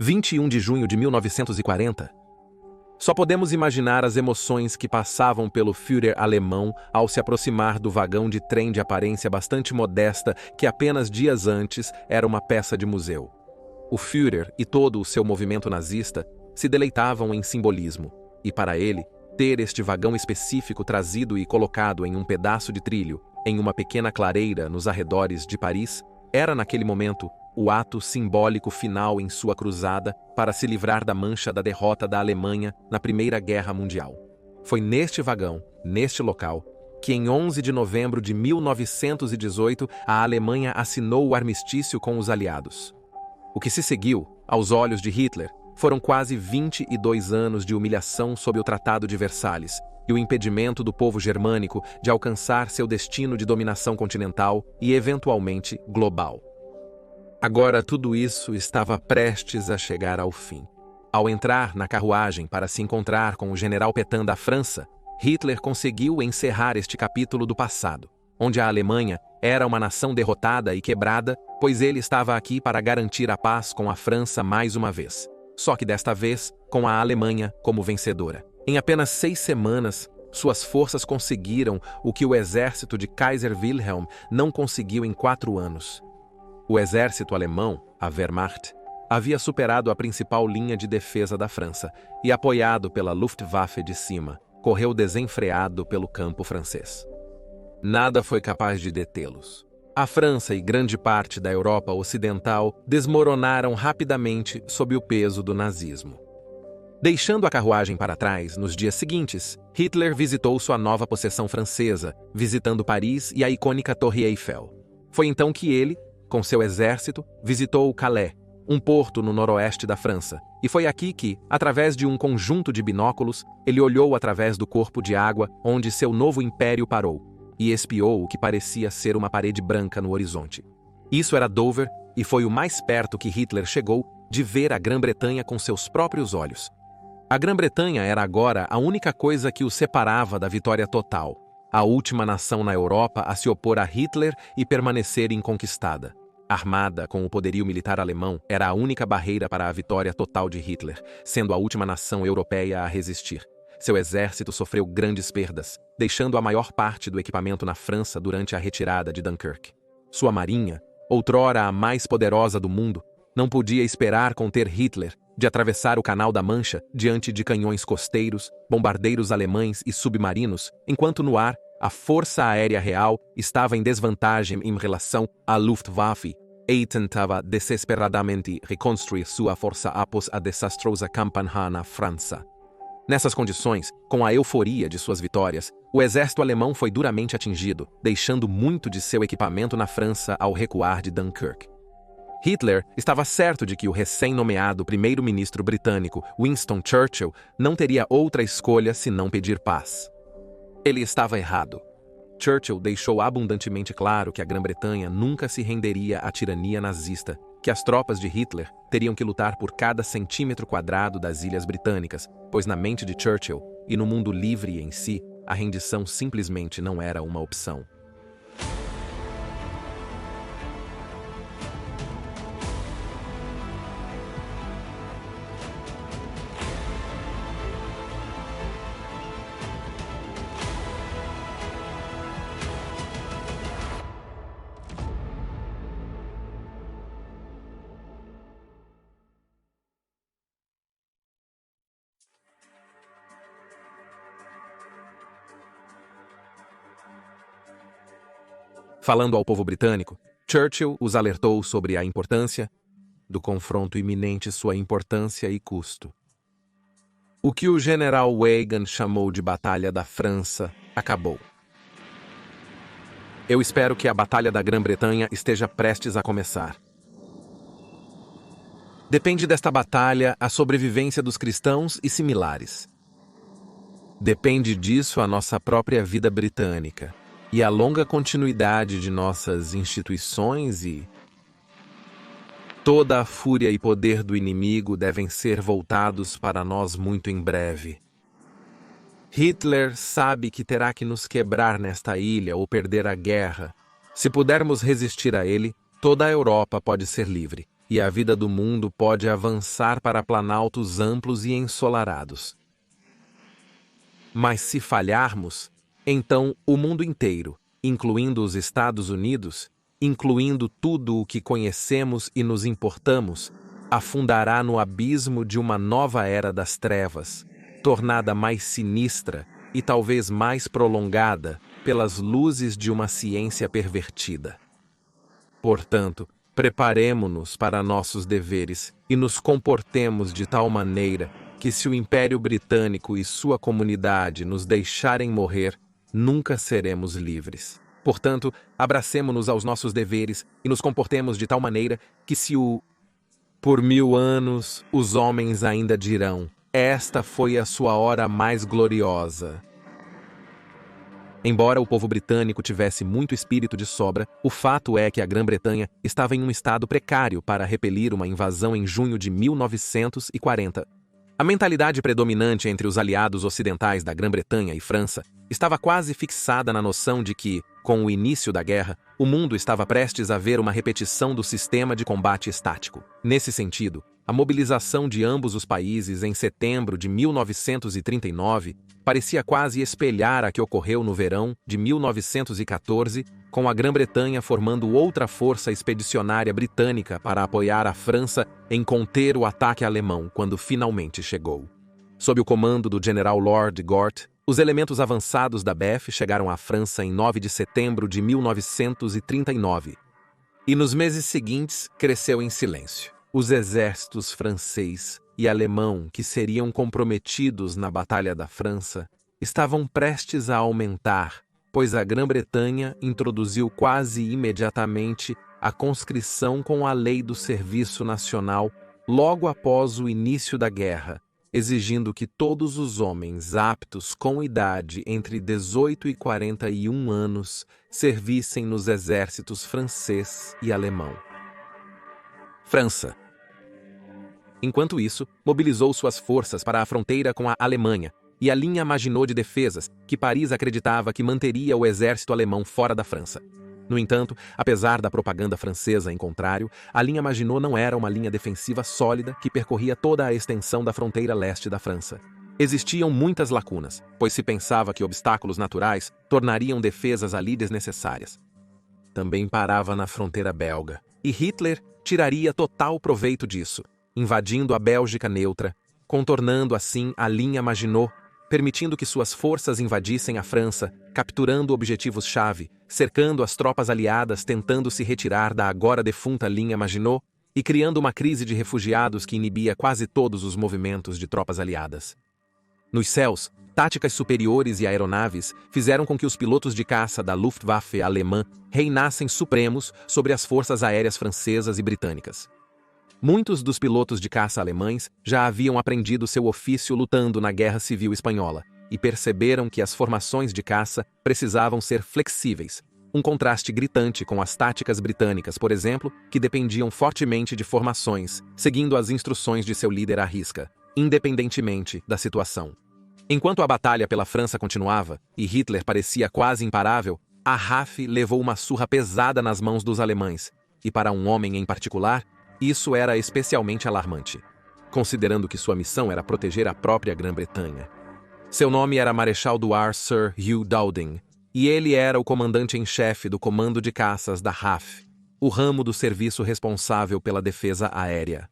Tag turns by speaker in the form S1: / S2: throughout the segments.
S1: 21 de junho de 1940. Só podemos imaginar as emoções que passavam pelo Führer alemão ao se aproximar do vagão de trem de aparência bastante modesta que apenas dias antes era uma peça de museu. O Führer e todo o seu movimento nazista se deleitavam em simbolismo, e para ele, ter este vagão específico trazido e colocado em um pedaço de trilho, em uma pequena clareira nos arredores de Paris, era naquele momento o ato simbólico final em sua cruzada para se livrar da mancha da derrota da Alemanha na Primeira Guerra Mundial. Foi neste vagão, neste local, que em 11 de novembro de 1918 a Alemanha assinou o armistício com os aliados. O que se seguiu, aos olhos de Hitler, foram quase 22 anos de humilhação sob o Tratado de Versalhes e o impedimento do povo germânico de alcançar seu destino de dominação continental e, eventualmente, global. Agora tudo isso estava prestes a chegar ao fim. Ao entrar na carruagem para se encontrar com o general Pétain da França, Hitler conseguiu encerrar este capítulo do passado, onde a Alemanha era uma nação derrotada e quebrada, pois ele estava aqui para garantir a paz com a França mais uma vez. Só que desta vez, com a Alemanha como vencedora. Em apenas 6 semanas, suas forças conseguiram o que o exército de Kaiser Wilhelm não conseguiu em 4 anos. O exército alemão, a Wehrmacht, havia superado a principal linha de defesa da França e, apoiado pela Luftwaffe de cima, correu desenfreado pelo campo francês. Nada foi capaz de detê-los. A França e grande parte da Europa Ocidental desmoronaram rapidamente sob o peso do nazismo. Deixando a carruagem para trás, nos dias seguintes, Hitler visitou sua nova possessão francesa, visitando Paris e a icônica Torre Eiffel. Foi então que ele, com seu exército, visitou Calais, um porto no noroeste da França, e foi aqui que, através de um conjunto de binóculos, ele olhou através do corpo de água onde seu novo império parou, e espiou o que parecia ser uma parede branca no horizonte. Isso era Dover, e foi o mais perto que Hitler chegou de ver a Grã-Bretanha com seus próprios olhos. A Grã-Bretanha era agora a única coisa que o separava da vitória total, a última nação na Europa a se opor a Hitler e permanecer inconquistada. Armada com o poderio militar alemão, era a única barreira para a vitória total de Hitler, sendo a última nação europeia a resistir. Seu exército sofreu grandes perdas, deixando a maior parte do equipamento na França durante a retirada de Dunkirk. Sua marinha, outrora a mais poderosa do mundo, não podia esperar conter Hitler de atravessar o Canal da Mancha diante de canhões costeiros, bombardeiros alemães e submarinos, enquanto no ar, a Força Aérea Real estava em desvantagem em relação à Luftwaffe e tentava desesperadamente reconstruir sua força após a desastrosa campanha na França. Nessas condições, com a euforia de suas vitórias, o exército alemão foi duramente atingido, deixando muito de seu equipamento na França ao recuar de Dunkirk. Hitler estava certo de que o recém-nomeado primeiro-ministro britânico Winston Churchill não teria outra escolha senão pedir paz. Ele estava errado. Churchill deixou abundantemente claro que a Grã-Bretanha nunca se renderia à tirania nazista, que as tropas de Hitler teriam que lutar por cada centímetro quadrado das ilhas britânicas, pois na mente de Churchill e no mundo livre em si, a rendição simplesmente não era uma opção. Falando ao povo britânico, Churchill os alertou sobre a importância do confronto iminente, sua importância e custo. O que o general Reagan chamou de Batalha da França acabou. Eu espero que a Batalha da Grã-Bretanha esteja prestes a começar. Depende desta batalha a sobrevivência dos cristãos e similares. Depende disso a nossa própria vida britânica e a longa continuidade de nossas instituições e toda a fúria e poder do inimigo devem ser voltados para nós muito em breve. Hitler sabe que terá que nos quebrar nesta ilha ou perder a guerra. Se pudermos resistir a ele, toda a Europa pode ser livre. e a vida do mundo pode avançar para planaltos amplos e ensolarados. Mas se falharmos, então o mundo inteiro, incluindo os Estados Unidos, incluindo tudo o que conhecemos e nos importamos, afundará no abismo de uma nova era das trevas, tornada mais sinistra e talvez mais prolongada pelas luzes de uma ciência pervertida. Portanto, preparemo-nos para nossos deveres e nos comportemos de tal maneira que, se o Império Britânico e sua comunidade nos deixarem morrer, nunca seremos livres. Portanto, abracemo-nos aos nossos deveres e nos comportemos de tal maneira que, por 1000 anos, os homens ainda dirão: esta foi a sua hora mais gloriosa. Embora o povo britânico tivesse muito espírito de sobra, o fato é que a Grã-Bretanha estava em um estado precário para repelir uma invasão em junho de 1940. A mentalidade predominante entre os aliados ocidentais da Grã-Bretanha e França estava quase fixada na noção de que, com o início da guerra, o mundo estava prestes a ver uma repetição do sistema de combate estático. Nesse sentido, a mobilização de ambos os países em setembro de 1939 parecia quase espelhar a que ocorreu no verão de 1914, com a Grã-Bretanha formando outra força expedicionária britânica para apoiar a França em conter o ataque alemão quando finalmente chegou. Sob o comando do general Lord Gort, os elementos avançados da BF chegaram à França em 9 de setembro de 1939. E nos meses seguintes cresceu em silêncio. Os exércitos francês e alemão que seriam comprometidos na Batalha da França estavam prestes a aumentar, pois a Grã-Bretanha introduziu quase imediatamente a conscrição com a Lei do Serviço Nacional logo após o início da guerra, exigindo que todos os homens aptos com idade entre 18 e 41 anos servissem nos exércitos francês e alemão. França. Enquanto isso, mobilizou suas forças para a fronteira com a Alemanha e a linha Maginot de defesas, que Paris acreditava que manteria o exército alemão fora da França. No entanto, apesar da propaganda francesa em contrário, a linha Maginot não era uma linha defensiva sólida que percorria toda a extensão da fronteira leste da França. Existiam muitas lacunas, pois se pensava que obstáculos naturais tornariam defesas ali desnecessárias. Também parava na fronteira belga, e Hitler tiraria total proveito disso, invadindo a Bélgica neutra, contornando assim a linha Maginot, permitindo que suas forças invadissem a França, capturando objetivos-chave, cercando as tropas aliadas tentando se retirar da agora defunta linha Maginot e criando uma crise de refugiados que inibia quase todos os movimentos de tropas aliadas. Nos céus, táticas superiores e aeronaves fizeram com que os pilotos de caça da Luftwaffe alemã reinassem supremos sobre as forças aéreas francesas e britânicas. Muitos dos pilotos de caça alemães já haviam aprendido seu ofício lutando na Guerra Civil Espanhola e perceberam que as formações de caça precisavam ser flexíveis, um contraste gritante com as táticas britânicas, por exemplo, que dependiam fortemente de formações, seguindo as instruções de seu líder à risca, independentemente da situação. Enquanto a batalha pela França continuava e Hitler parecia quase imparável, a RAF levou uma surra pesada nas mãos dos alemães, e para um homem em particular, isso era especialmente alarmante, considerando que sua missão era proteger a própria Grã-Bretanha. Seu nome era Marechal do Ar Sir Hugh Dowding, e ele era o comandante em chefe do Comando de Caças da RAF, o ramo do serviço responsável pela defesa aérea.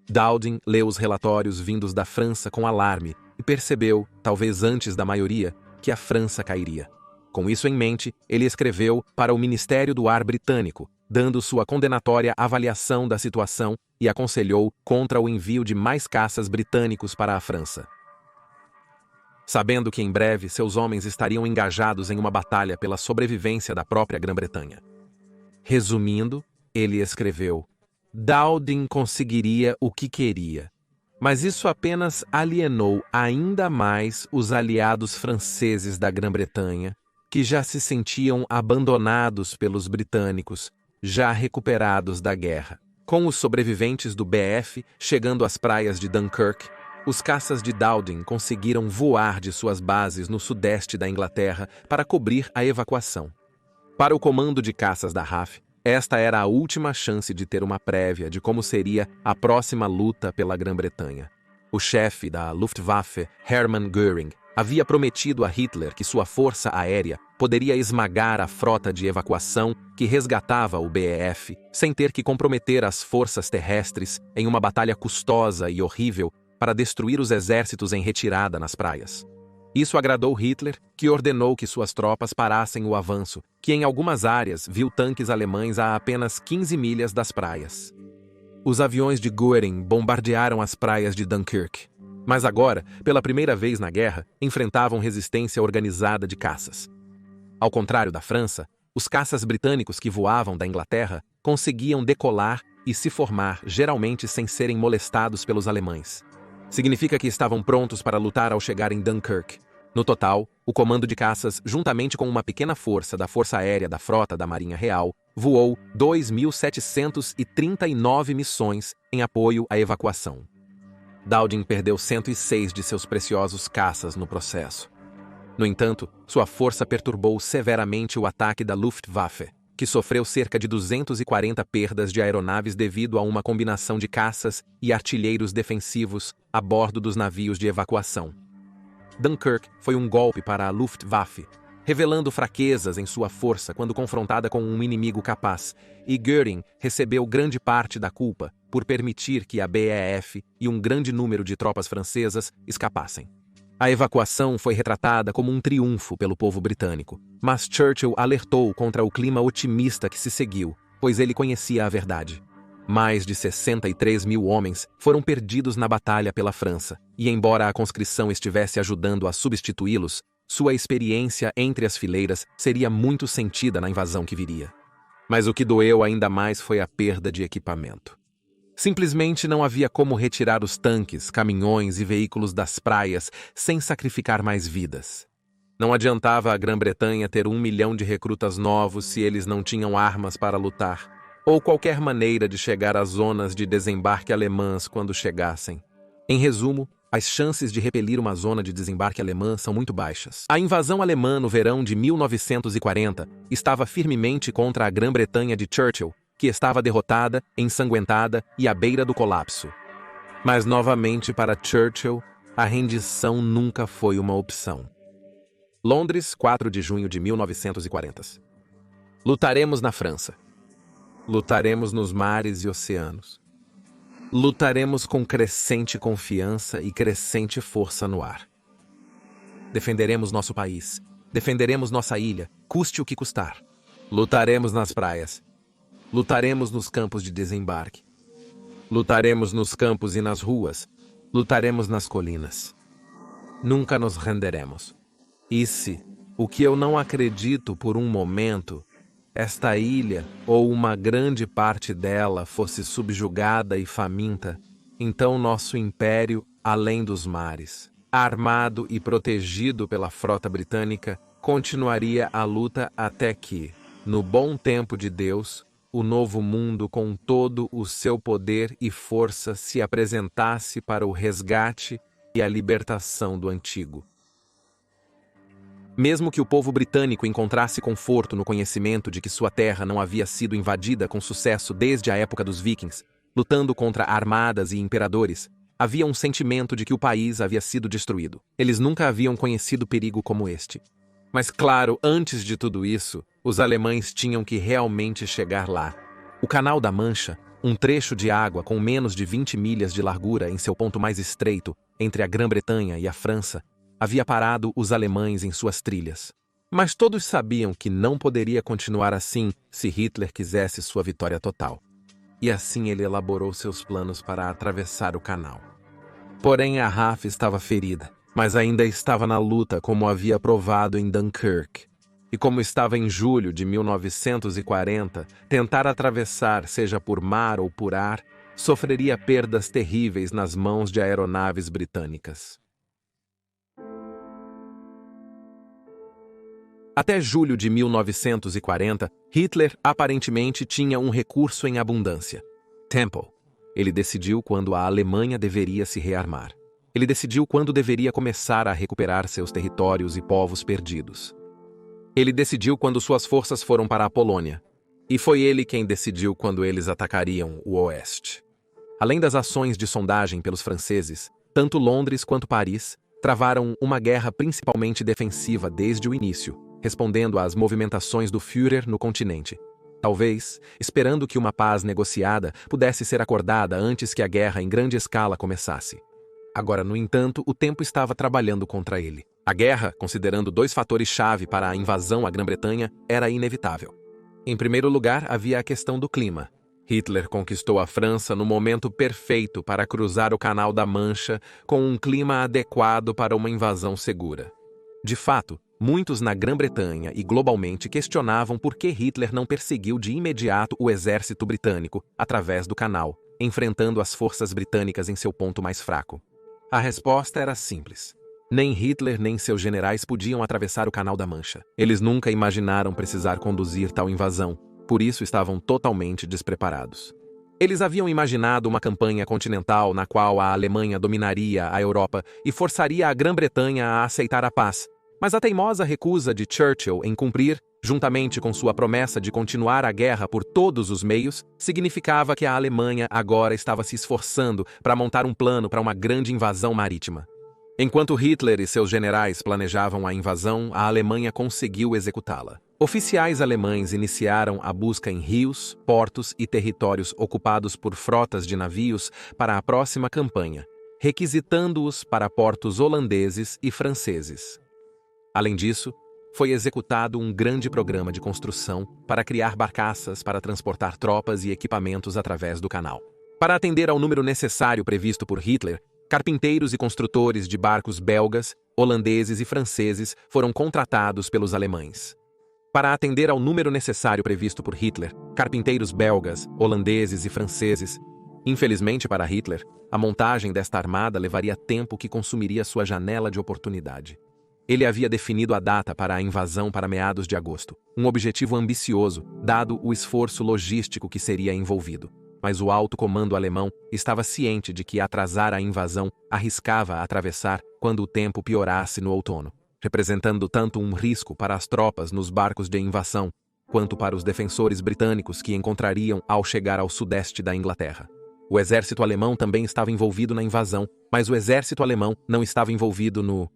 S1: Dowding leu os relatórios vindos da França com alarme e percebeu, talvez antes da maioria, que a França cairia. Com isso em mente, ele escreveu para o Ministério do Ar britânico, dando sua condenatória avaliação da situação e aconselhou contra o envio de mais caças britânicos para a França. Sabendo que em breve seus homens estariam engajados em uma batalha pela sobrevivência da própria Grã-Bretanha. Resumindo, ele escreveu: Dowding conseguiria o que queria, mas isso apenas alienou ainda mais os aliados franceses da Grã-Bretanha, que já se sentiam abandonados pelos britânicos, já recuperados da guerra. Com os sobreviventes do BF chegando às praias de Dunkirk, os caças de Dowding conseguiram voar de suas bases no sudeste da Inglaterra para cobrir a evacuação. Para o comando de caças da RAF, Esta era a última chance de ter uma prévia de como seria a próxima luta pela Grã-Bretanha. O chefe da Luftwaffe, Hermann Göring, havia prometido a Hitler que sua força aérea poderia esmagar a frota de evacuação que resgatava o BEF, sem ter que comprometer as forças terrestres em uma batalha custosa e horrível para destruir os exércitos em retirada nas praias. Isso agradou Hitler, que ordenou que suas tropas parassem o avanço, que em algumas áreas viu tanques alemães a apenas 15 milhas das praias. Os aviões de Göring bombardearam as praias de Dunkirk, mas agora, pela primeira vez na guerra, enfrentavam resistência organizada de caças. Ao contrário da França, os caças britânicos que voavam da Inglaterra conseguiam decolar e se formar, geralmente sem serem molestados pelos alemães. Significa que estavam prontos para lutar ao chegar em Dunkirk. No total, o comando de caças, juntamente com uma pequena força da Força Aérea da Frota da Marinha Real, voou 2.739 missões em apoio à evacuação. Dowding perdeu 106 de seus preciosos caças no processo. No entanto, sua força perturbou severamente o ataque da Luftwaffe, que sofreu cerca de 240 perdas de aeronaves devido a uma combinação de caças e artilheiros defensivos a bordo dos navios de evacuação. Dunkirk foi um golpe para a Luftwaffe, revelando fraquezas em sua força quando confrontada com um inimigo capaz, e Göring recebeu grande parte da culpa por permitir que a BEF e um grande número de tropas francesas escapassem. A evacuação foi retratada como um triunfo pelo povo britânico, mas Churchill alertou contra o clima otimista que se seguiu, pois ele conhecia a verdade. Mais de 63 mil homens foram perdidos na batalha pela França, e embora a conscrição estivesse ajudando a substituí-los, sua experiência entre as fileiras seria muito sentida na invasão que viria. Mas o que doeu ainda mais foi a perda de equipamento. Simplesmente não havia como retirar os tanques, caminhões e veículos das praias sem sacrificar mais vidas. Não adiantava a Grã-Bretanha ter 1 milhão de recrutas novos se eles não tinham armas para lutar, ou qualquer maneira de chegar às zonas de desembarque alemãs quando chegassem. Em resumo, as chances de repelir uma zona de desembarque alemã são muito baixas. A invasão alemã no verão de 1940 estava firmemente contra a Grã-Bretanha de Churchill, que estava derrotada, ensanguentada e à beira do colapso. Mas novamente para Churchill, a rendição nunca foi uma opção. Londres, 4 de junho de 1940. Lutaremos na França. Lutaremos nos mares e oceanos. Lutaremos com crescente confiança e crescente força no ar. Defenderemos nosso país. Defenderemos nossa ilha, custe o que custar. Lutaremos nas praias. Lutaremos nos campos de desembarque. Lutaremos nos campos e nas ruas. Lutaremos nas colinas. Nunca nos renderemos. E se, o que eu não acredito por um momento, esta ilha, ou uma grande parte dela, fosse subjugada e faminta, então nosso império, além dos mares, armado e protegido pela frota britânica, continuaria a luta até que, no bom tempo de Deus, o novo mundo com todo o seu poder e força se apresentasse para o resgate e a libertação do antigo. Mesmo que o povo britânico encontrasse conforto no conhecimento de que sua terra não havia sido invadida com sucesso desde a época dos vikings, lutando contra armadas e imperadores, havia um sentimento de que o país havia sido destruído. Eles nunca haviam conhecido perigo como este. Mas claro, antes de tudo isso, os alemães tinham que realmente chegar lá. O Canal da Mancha, um trecho de água com menos de 20 milhas de largura em seu ponto mais estreito, entre a Grã-Bretanha e a França, havia parado os alemães em suas trilhas. Mas todos sabiam que não poderia continuar assim se Hitler quisesse sua vitória total. E assim ele elaborou seus planos para atravessar o canal. Porém, a RAF estava ferida, mas ainda estava na luta como havia provado em Dunkirk. E como estava em julho de 1940, tentar atravessar, seja por mar ou por ar, sofreria perdas terríveis nas mãos de aeronaves britânicas. Até julho de 1940, Hitler aparentemente tinha um recurso em abundância: Tempo. Ele decidiu quando a Alemanha deveria se rearmar. Ele decidiu quando deveria começar a recuperar seus territórios e povos perdidos. Ele decidiu quando suas forças foram para a Polônia. E foi ele quem decidiu quando eles atacariam o Oeste. Além das ações de sondagem pelos franceses, tanto Londres quanto Paris travaram uma guerra principalmente defensiva desde o início, respondendo às movimentações do Führer no continente. Talvez, esperando que uma paz negociada pudesse ser acordada antes que a guerra em grande escala começasse. Agora, no entanto, o tempo estava trabalhando contra ele. A guerra, considerando dois fatores-chave para a invasão à Grã-Bretanha, era inevitável. Em primeiro lugar, havia a questão do clima. Hitler conquistou a França no momento perfeito para cruzar o Canal da Mancha com um clima adequado para uma invasão segura. De fato, muitos na Grã-Bretanha e globalmente questionavam por que Hitler não perseguiu de imediato o exército britânico através do canal, enfrentando as forças britânicas em seu ponto mais fraco. A resposta era simples. Nem Hitler nem seus generais podiam atravessar o Canal da Mancha. Eles nunca imaginaram precisar conduzir tal invasão, por isso estavam totalmente despreparados. Eles haviam imaginado uma campanha continental na qual a Alemanha dominaria a Europa e forçaria a Grã-Bretanha a aceitar a paz, mas a teimosa recusa de Churchill em cumprir, juntamente com sua promessa de continuar a guerra por todos os meios, significava que a Alemanha agora estava se esforçando para montar um plano para uma grande invasão marítima. Enquanto Hitler e seus generais planejavam a invasão, a Alemanha conseguiu executá-la. Oficiais alemães iniciaram a busca em rios, portos e territórios ocupados por frotas de navios para a próxima campanha, requisitando-os para portos holandeses e franceses. Além disso, foi executado um grande programa de construção para criar barcaças para transportar tropas e equipamentos através do canal. Para atender ao número necessário previsto por Hitler, carpinteiros e construtores de barcos belgas, holandeses e franceses foram contratados pelos alemães. Para atender ao número necessário previsto por Hitler, carpinteiros belgas, holandeses e franceses. Infelizmente para Hitler, a montagem desta armada levaria tempo que consumiria sua janela de oportunidade. Ele havia definido a data para a invasão para meados de agosto, um objetivo ambicioso, dado o esforço logístico que seria envolvido. Mas o alto comando alemão estava ciente de que atrasar a invasão arriscava atravessar quando o tempo piorasse no outono, representando tanto um risco para as tropas nos barcos de invasão, quanto para os defensores britânicos que encontrariam ao chegar ao sudeste da Inglaterra. O exército alemão também estava envolvido na invasão, mas o exército alemão não estava envolvido no...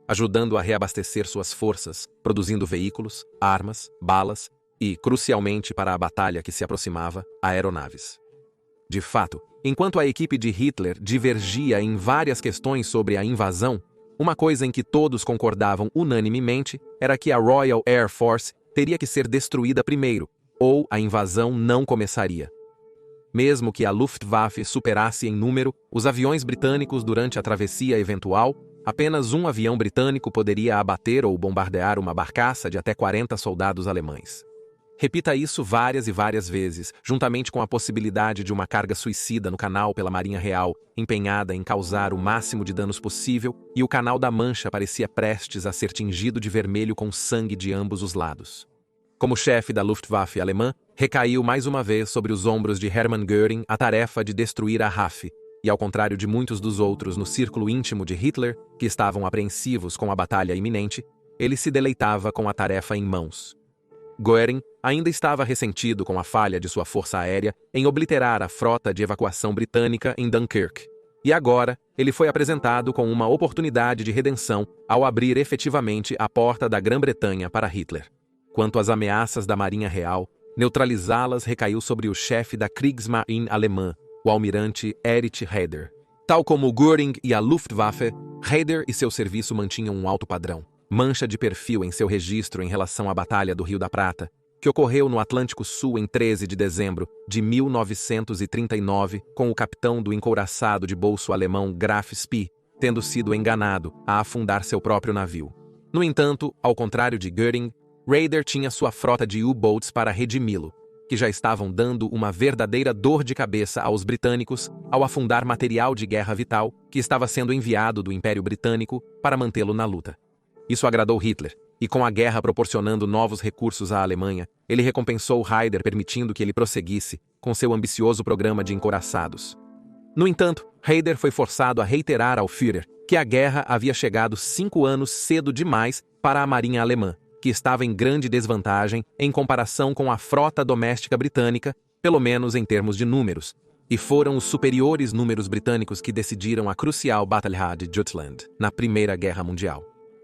S1: ajudando a reabastecer suas forças, produzindo veículos, armas, balas e, crucialmente para a batalha que se aproximava, aeronaves. De fato, enquanto a equipe de Hitler divergia em várias questões sobre a invasão, uma coisa em que todos concordavam unanimemente era que a Royal Air Force teria que ser destruída primeiro, ou a invasão não começaria. Mesmo que a Luftwaffe superasse em número os aviões britânicos durante a travessia eventual, apenas um avião britânico poderia abater ou bombardear uma barcaça de até 40 soldados alemães. Repita isso várias e várias vezes, juntamente com a possibilidade de uma carga suicida no canal pela Marinha Real, empenhada em causar o máximo de danos possível, e o Canal da Mancha parecia prestes a ser tingido de vermelho com sangue de ambos os lados. Como chefe da Luftwaffe alemã, recaiu mais uma vez sobre os ombros de Hermann Göring a tarefa de destruir a RAF, e ao contrário de muitos dos outros no círculo íntimo de Hitler, que estavam apreensivos com a batalha iminente, ele se deleitava com a tarefa em mãos. Göring ainda estava ressentido com a falha de sua força aérea em obliterar a frota de evacuação britânica em Dunkirk. E agora, ele foi apresentado com uma oportunidade de redenção ao abrir efetivamente a porta da Grã-Bretanha para Hitler. Quanto às ameaças da Marinha Real, neutralizá-las recaiu sobre o chefe da Kriegsmarine alemã, o almirante Erich Raeder. Tal como Göring e a Luftwaffe, Raeder e seu serviço mantinham um alto padrão, mancha de perfil em seu registro em relação à Batalha do Rio da Prata, que ocorreu no Atlântico Sul em 13 de dezembro de 1939, com o capitão do encouraçado de bolso alemão Graf Spee, tendo sido enganado a afundar seu próprio navio. No entanto, ao contrário de Göring, Raeder tinha sua frota de U-boats para redimi-lo. que já estavam dando uma verdadeira dor de cabeça aos britânicos ao afundar material de guerra vital que estava sendo enviado do Império Britânico para mantê-lo na luta. Isso agradou Hitler, e com a guerra proporcionando novos recursos à Alemanha, ele recompensou Raeder permitindo que ele prosseguisse com seu ambicioso programa de encouraçados. No entanto, Raeder foi forçado a reiterar ao Führer que a guerra havia chegado 5 anos cedo demais para a marinha alemã, que estava em grande desvantagem em comparação com a frota doméstica britânica, pelo menos em termos de números, e foram os superiores números britânicos que decidiram a crucial Batalha de Jutland, na Primeira Guerra Mundial.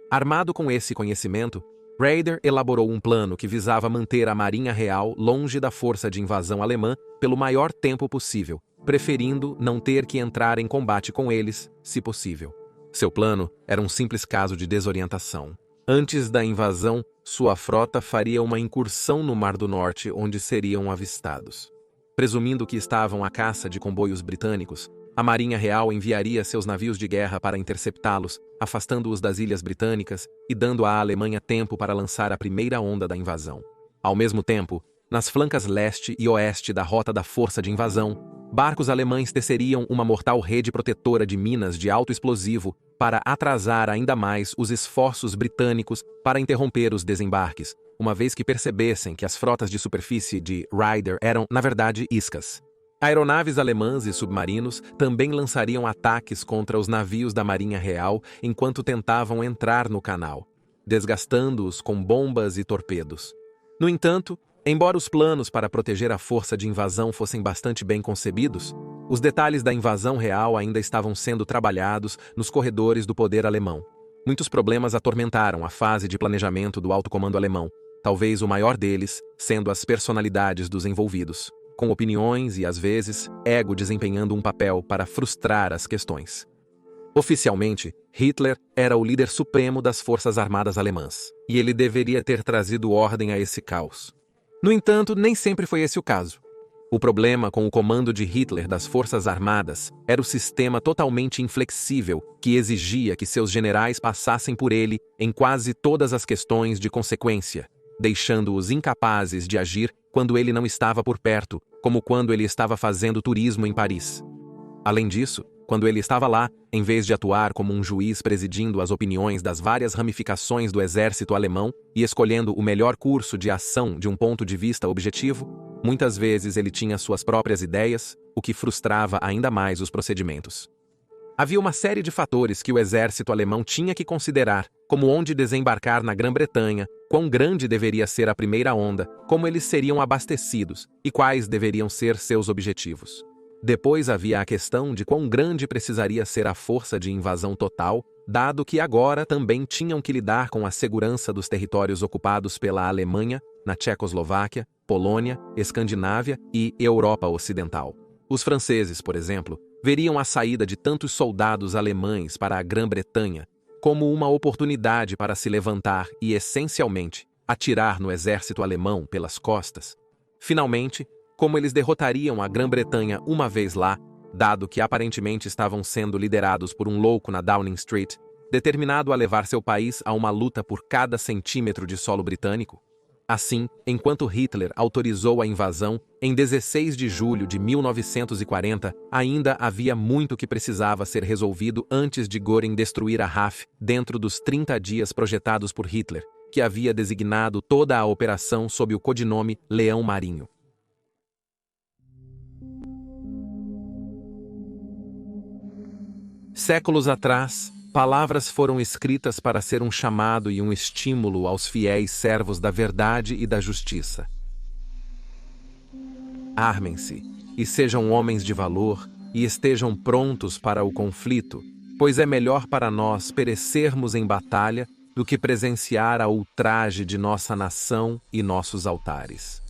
S1: Armado com esse conhecimento, Raeder elaborou um plano que visava manter a Marinha Real longe da força de invasão alemã pelo maior tempo possível, preferindo não ter que entrar em combate com eles, se possível. Seu plano era um simples caso de desorientação. Antes da invasão, sua frota faria uma incursão no Mar do Norte, onde seriam avistados. Presumindo que estavam à caça de comboios britânicos, a Marinha Real enviaria seus navios de guerra para interceptá-los, afastando-os das ilhas britânicas e dando à Alemanha tempo para lançar a primeira onda da invasão. Ao mesmo tempo, nas flancas leste e oeste da rota da força de invasão, barcos alemães teceriam uma mortal rede protetora de minas de alto explosivo para atrasar ainda mais os esforços britânicos para interromper os desembarques, uma vez que percebessem que as frotas de superfície de Raeder eram, na verdade, iscas. Aeronaves alemãs e submarinos também lançariam ataques contra os navios da Marinha Real enquanto tentavam entrar no canal, desgastando-os com bombas e torpedos. No entanto, embora os planos para proteger a força de invasão fossem bastante bem concebidos, os detalhes da invasão real ainda estavam sendo trabalhados nos corredores do poder alemão. Muitos problemas atormentaram a fase de planejamento do alto comando alemão, talvez o maior deles sendo as personalidades dos envolvidos, com opiniões e, às vezes, ego desempenhando um papel para frustrar as questões. Oficialmente, Hitler era o líder supremo das forças armadas alemãs, e ele deveria ter trazido ordem a esse caos. No entanto, nem sempre foi esse o caso. O problema com o comando de Hitler das forças armadas era o sistema totalmente inflexível que exigia que seus generais passassem por ele em quase todas as questões de consequência, deixando-os incapazes de agir quando ele não estava por perto, como quando ele estava fazendo turismo em Paris. Além disso, quando ele estava lá, em vez de atuar como um juiz presidindo as opiniões das várias ramificações do exército alemão e escolhendo o melhor curso de ação de um ponto de vista objetivo, muitas vezes ele tinha suas próprias ideias, o que frustrava ainda mais os procedimentos. Havia uma série de fatores que o exército alemão tinha que considerar, como onde desembarcar na Grã-Bretanha, quão grande deveria ser a primeira onda, como eles seriam abastecidos e quais deveriam ser seus objetivos. Depois havia a questão de quão grande precisaria ser a força de invasão total, dado que agora também tinham que lidar com a segurança dos territórios ocupados pela Alemanha, na Tchecoslováquia, Polônia, Escandinávia e Europa Ocidental. Os franceses, por exemplo, veriam a saída de tantos soldados alemães para a Grã-Bretanha como uma oportunidade para se levantar e, essencialmente, atirar no exército alemão pelas costas. Finalmente, como eles derrotariam a Grã-Bretanha uma vez lá, dado que aparentemente estavam sendo liderados por um louco na Downing Street, determinado a levar seu país a uma luta por cada centímetro de solo britânico? Assim, enquanto Hitler autorizou a invasão, em 16 de julho de 1940, ainda havia muito que precisava ser resolvido antes de Göring destruir a RAF dentro dos 30 dias projetados por Hitler, que havia designado toda a operação sob o codinome Leão Marinho. Séculos atrás, palavras foram escritas para ser um chamado e um estímulo aos fiéis servos da verdade e da justiça. Armem-se, e sejam homens de valor, e estejam prontos para o conflito, pois é melhor para nós perecermos em batalha do que presenciar a ultraje de nossa nação e nossos altares.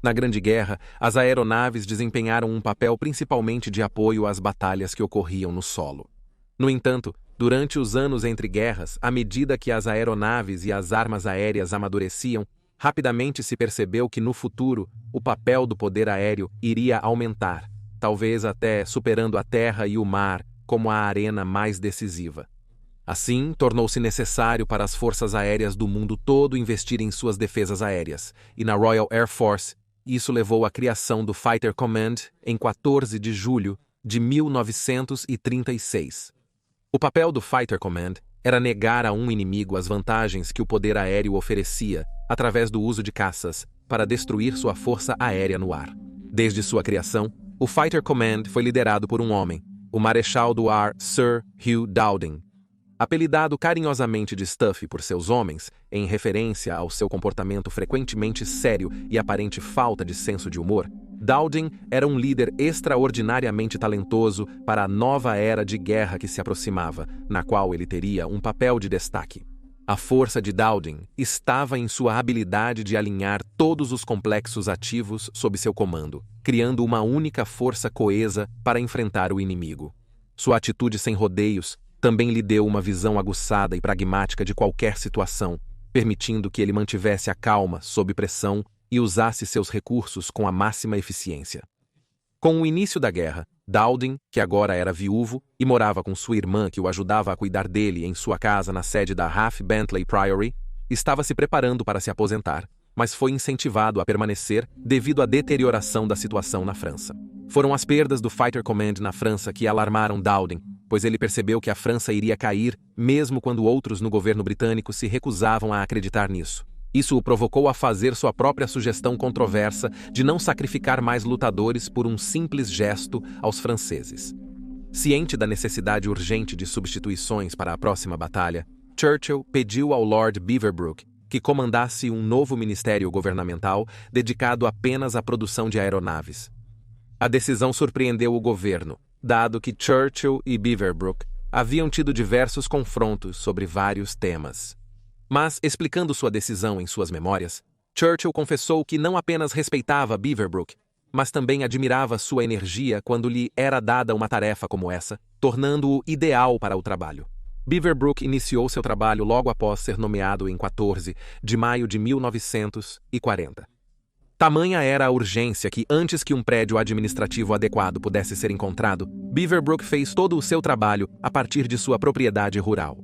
S1: Na Grande Guerra, as aeronaves desempenharam um papel principalmente de apoio às batalhas que ocorriam no solo. No entanto, durante os anos entre guerras, à medida que as aeronaves e as armas aéreas amadureciam, rapidamente se percebeu que no futuro, o papel do poder aéreo iria aumentar, talvez até superando a terra e o mar como a arena mais decisiva. Assim, tornou-se necessário para as forças aéreas do mundo todo investir em suas defesas aéreas, e na Royal Air Force, e isso levou à criação do Fighter Command em 14 de julho de 1936. O papel do Fighter Command era negar a um inimigo as vantagens que o poder aéreo oferecia através do uso de caças para destruir sua força aérea no ar. Desde sua criação, o Fighter Command foi liderado por um homem, o Marechal do Ar Sir Hugh Dowding. Apelidado carinhosamente de Stuffy por seus homens, em referência ao seu comportamento frequentemente sério e aparente falta de senso de humor, Dowding era um líder extraordinariamente talentoso para a nova era de guerra que se aproximava, na qual ele teria um papel de destaque. A força de Dowding estava em sua habilidade de alinhar todos os complexos ativos sob seu comando, criando uma única força coesa para enfrentar o inimigo. Sua atitude sem rodeios também lhe deu uma visão aguçada e pragmática de qualquer situação, permitindo que ele mantivesse a calma sob pressão e usasse seus recursos com a máxima eficiência. Com o início da guerra, Dowding, que agora era viúvo e morava com sua irmã que o ajudava a cuidar dele em sua casa na sede da Half Bentley Priory, estava se preparando para se aposentar, mas foi incentivado a permanecer devido à deterioração da situação na França. Foram as perdas do Fighter Command na França que alarmaram Dowding, pois ele percebeu que a França iria cair, mesmo quando outros no governo britânico se recusavam a acreditar nisso. Isso o provocou a fazer sua própria sugestão controversa de não sacrificar mais lutadores por um simples gesto aos franceses. Ciente da necessidade urgente de substituições para a próxima batalha, Churchill pediu ao Lord Beaverbrook que comandasse um novo ministério governamental dedicado apenas à produção de aeronaves. A decisão surpreendeu o governo, dado que Churchill e Beaverbrook haviam tido diversos confrontos sobre vários temas. Mas, explicando sua decisão em suas memórias, Churchill confessou que não apenas respeitava Beaverbrook, mas também admirava sua energia quando lhe era dada uma tarefa como essa, tornando-o ideal para o trabalho. Beaverbrook iniciou seu trabalho logo após ser nomeado em 14 de maio de 1940. Tamanha era a urgência que, antes que um prédio administrativo adequado pudesse ser encontrado, Beaverbrook fez todo o seu trabalho a partir de sua propriedade rural.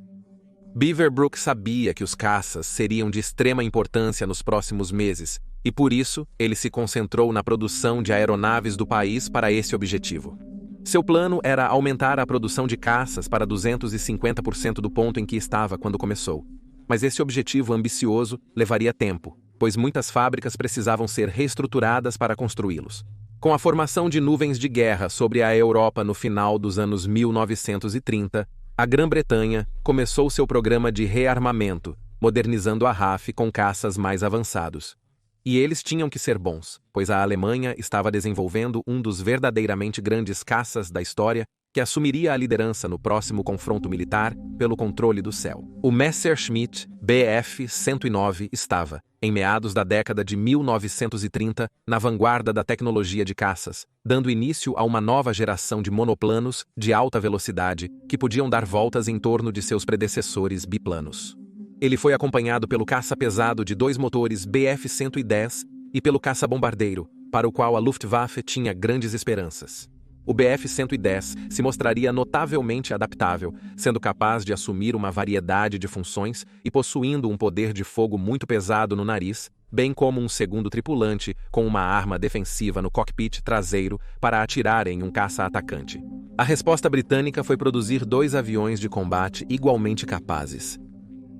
S1: Beaverbrook sabia que os caças seriam de extrema importância nos próximos meses, e por isso ele se concentrou na produção de aeronaves do país para esse objetivo. Seu plano era aumentar a produção de caças para 250% do ponto em que estava quando começou. Mas esse objetivo ambicioso levaria tempo, pois muitas fábricas precisavam ser reestruturadas para construí-los. Com a formação de nuvens de guerra sobre a Europa no final dos anos 1930, a Grã-Bretanha começou seu programa de rearmamento, modernizando a RAF com caças mais avançados. E eles tinham que ser bons, pois a Alemanha estava desenvolvendo um dos verdadeiramente grandes caças da história que assumiria a liderança no próximo confronto militar pelo controle do céu. O Messerschmitt Bf-109 estava, em meados da década de 1930, na vanguarda da tecnologia de caças, dando início a uma nova geração de monoplanos de alta velocidade que podiam dar voltas em torno de seus predecessores biplanos. Ele foi acompanhado pelo caça pesado de 2 motores Bf-110 e pelo caça-bombardeiro, para o qual a Luftwaffe tinha grandes esperanças. O Bf-110 se mostraria notavelmente adaptável, sendo capaz de assumir uma variedade de funções e possuindo um poder de fogo muito pesado no nariz, bem como um segundo tripulante com uma arma defensiva no cockpit traseiro para atirar em um caça-atacante. A resposta britânica foi produzir 2 aviões de combate igualmente capazes.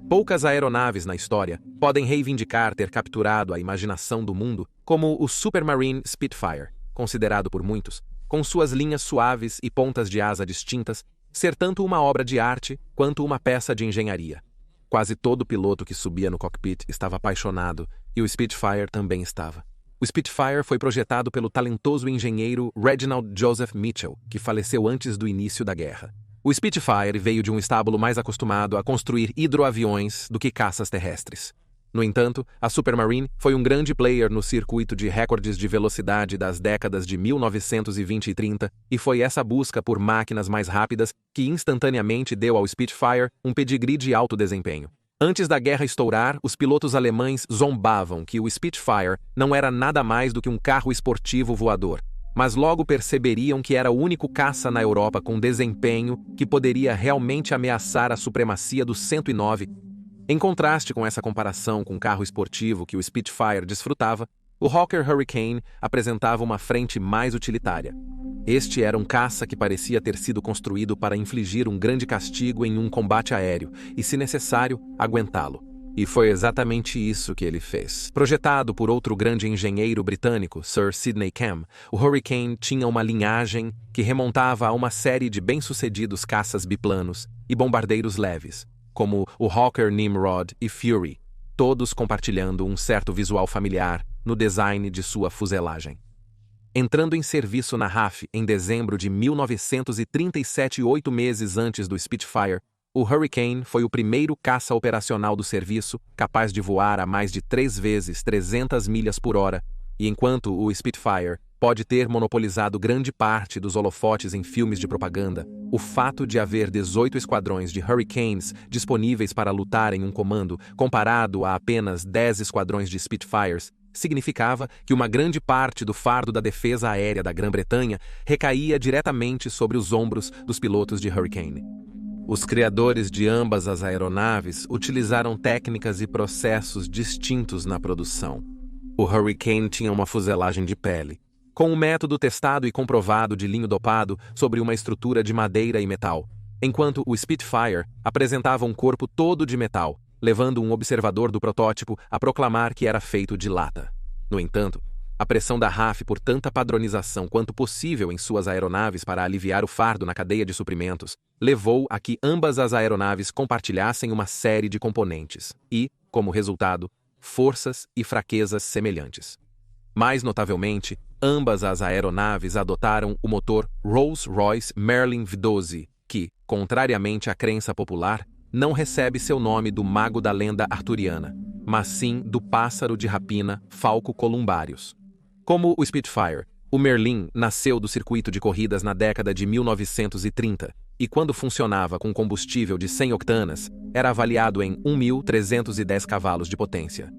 S1: Poucas aeronaves na história podem reivindicar ter capturado a imaginação do mundo como o Supermarine Spitfire, considerado por muitos, com suas linhas suaves e pontas de asa distintas, ser tanto uma obra de arte quanto uma peça de engenharia. Quase todo piloto que subia no cockpit estava apaixonado, e o Spitfire também estava. O Spitfire foi projetado pelo talentoso engenheiro Reginald Joseph Mitchell, que faleceu antes do início da guerra. O Spitfire veio de um estábulo mais acostumado a construir hidroaviões do que caças terrestres. No entanto, a Supermarine foi um grande player no circuito de recordes de velocidade das décadas de 1920 e 30, e foi essa busca por máquinas mais rápidas que instantaneamente deu ao Spitfire um pedigree de alto desempenho. Antes da guerra estourar, os pilotos alemães zombavam que o Spitfire não era nada mais do que um carro esportivo voador, mas logo perceberiam que era o único caça na Europa com desempenho que poderia realmente ameaçar a supremacia do 109. Em contraste com essa comparação com o carro esportivo que o Spitfire desfrutava, O Hawker Hurricane apresentava uma frente mais utilitária. Este era um caça que parecia ter sido construído para infligir um grande castigo em um combate aéreo e, se necessário, aguentá-lo. E foi exatamente isso que ele fez. Projetado por outro grande engenheiro britânico, Sir Sidney Cam, o Hurricane tinha uma linhagem que remontava a uma série de bem-sucedidos caças biplanos e bombardeiros leves, como o Hawker Nimrod e Fury, todos compartilhando um certo visual familiar no design de sua fuselagem. Entrando em serviço na RAF em dezembro de 1937, 8 meses antes do Spitfire, o Hurricane foi o primeiro caça operacional do serviço capaz de voar a mais de 3 vezes 300 milhas por hora, e enquanto o Spitfire pode ter monopolizado grande parte dos holofotes em filmes de propaganda, o fato de haver 18 esquadrões de Hurricanes disponíveis para lutar em um comando, comparado a apenas 10 esquadrões de Spitfires, significava que uma grande parte do fardo da defesa aérea da Grã-Bretanha recaía diretamente sobre os ombros dos pilotos de Hurricane. Os criadores de ambas as aeronaves utilizaram técnicas e processos distintos na produção. O Hurricane tinha uma fuselagem de pele, com um método testado e comprovado de linho dopado sobre uma estrutura de madeira e metal, enquanto o Spitfire apresentava um corpo todo de metal, levando um observador do protótipo a proclamar que era feito de lata. No entanto, a pressão da RAF por tanta padronização quanto possível em suas aeronaves para aliviar o fardo na cadeia de suprimentos levou a que ambas as aeronaves compartilhassem uma série de componentes e, como resultado, forças e fraquezas semelhantes. Mais notavelmente, ambas as aeronaves adotaram o motor Rolls-Royce Merlin V12, que, contrariamente à crença popular, não recebe seu nome do mago da lenda arturiana, mas sim do pássaro de rapina Falco columbarius. Como o Spitfire, o Merlin nasceu do circuito de corridas na década de 1930 e, quando funcionava com combustível de 100 octanas, era avaliado em 1.310 cavalos de potência.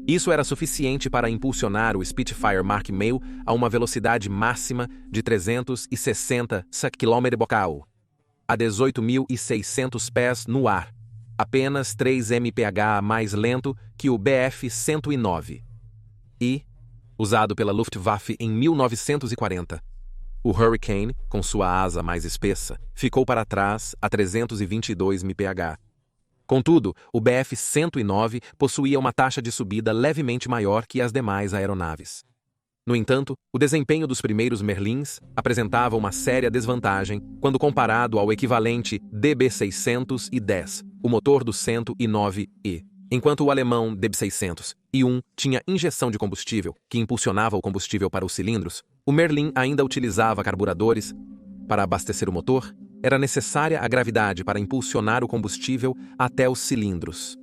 S1: Isso era suficiente para impulsionar o Spitfire Mark Meio a uma velocidade máxima de 360 km/h, a 18.600 pés no ar, apenas 3 mph mais lento que o Bf-109. E, usado pela Luftwaffe em 1940, o Hurricane, com sua asa mais espessa, ficou para trás a 322 mph. Contudo, o Bf-109 possuía uma taxa de subida levemente maior que as demais aeronaves. No entanto, o desempenho dos primeiros Merlins apresentava uma séria desvantagem quando comparado ao equivalente DB610, o motor do 109E. Enquanto o alemão DB601 tinha injeção de combustível, que impulsionava o combustível para os cilindros, o Merlin ainda utilizava carburadores. Para abastecer o motor, era necessária a gravidade para impulsionar o combustível até os cilindros.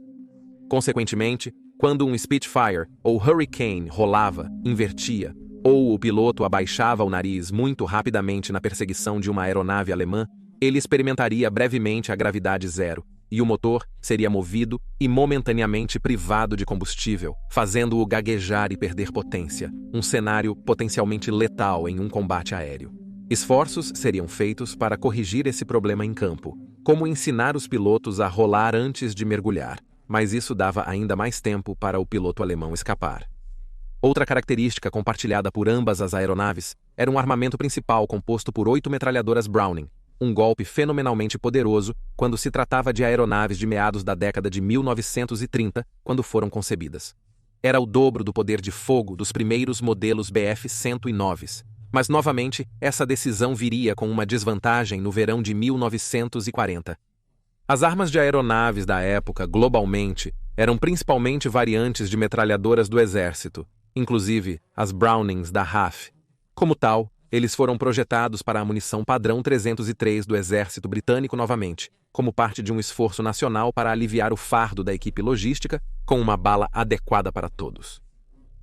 S1: Consequentemente, quando um Spitfire ou Hurricane rolava, invertia, ou o piloto abaixava o nariz muito rapidamente na perseguição de uma aeronave alemã, ele experimentaria brevemente a gravidade zero, e o motor seria movido e momentaneamente privado de combustível, fazendo-o gaguejar e perder potência, um cenário potencialmente letal em um combate aéreo. Esforços seriam feitos para corrigir esse problema em campo, como ensinar os pilotos a rolar antes de mergulhar, mas isso dava ainda mais tempo para o piloto alemão escapar. Outra característica compartilhada por ambas as aeronaves era um armamento principal composto por 8 metralhadoras Browning, um golpe fenomenalmente poderoso quando se tratava de aeronaves de meados da década de 1930, quando foram concebidas. Era o dobro do poder de fogo dos primeiros modelos Bf-109s, mas novamente essa decisão viria com uma desvantagem no verão de 1940. As armas de aeronaves da época, globalmente, eram principalmente variantes de metralhadoras do exército, inclusive as Brownings da RAF. Como tal, eles foram projetados para a munição padrão 303 do exército britânico novamente, como parte de um esforço nacional para aliviar o fardo da equipe logística com uma bala adequada para todos.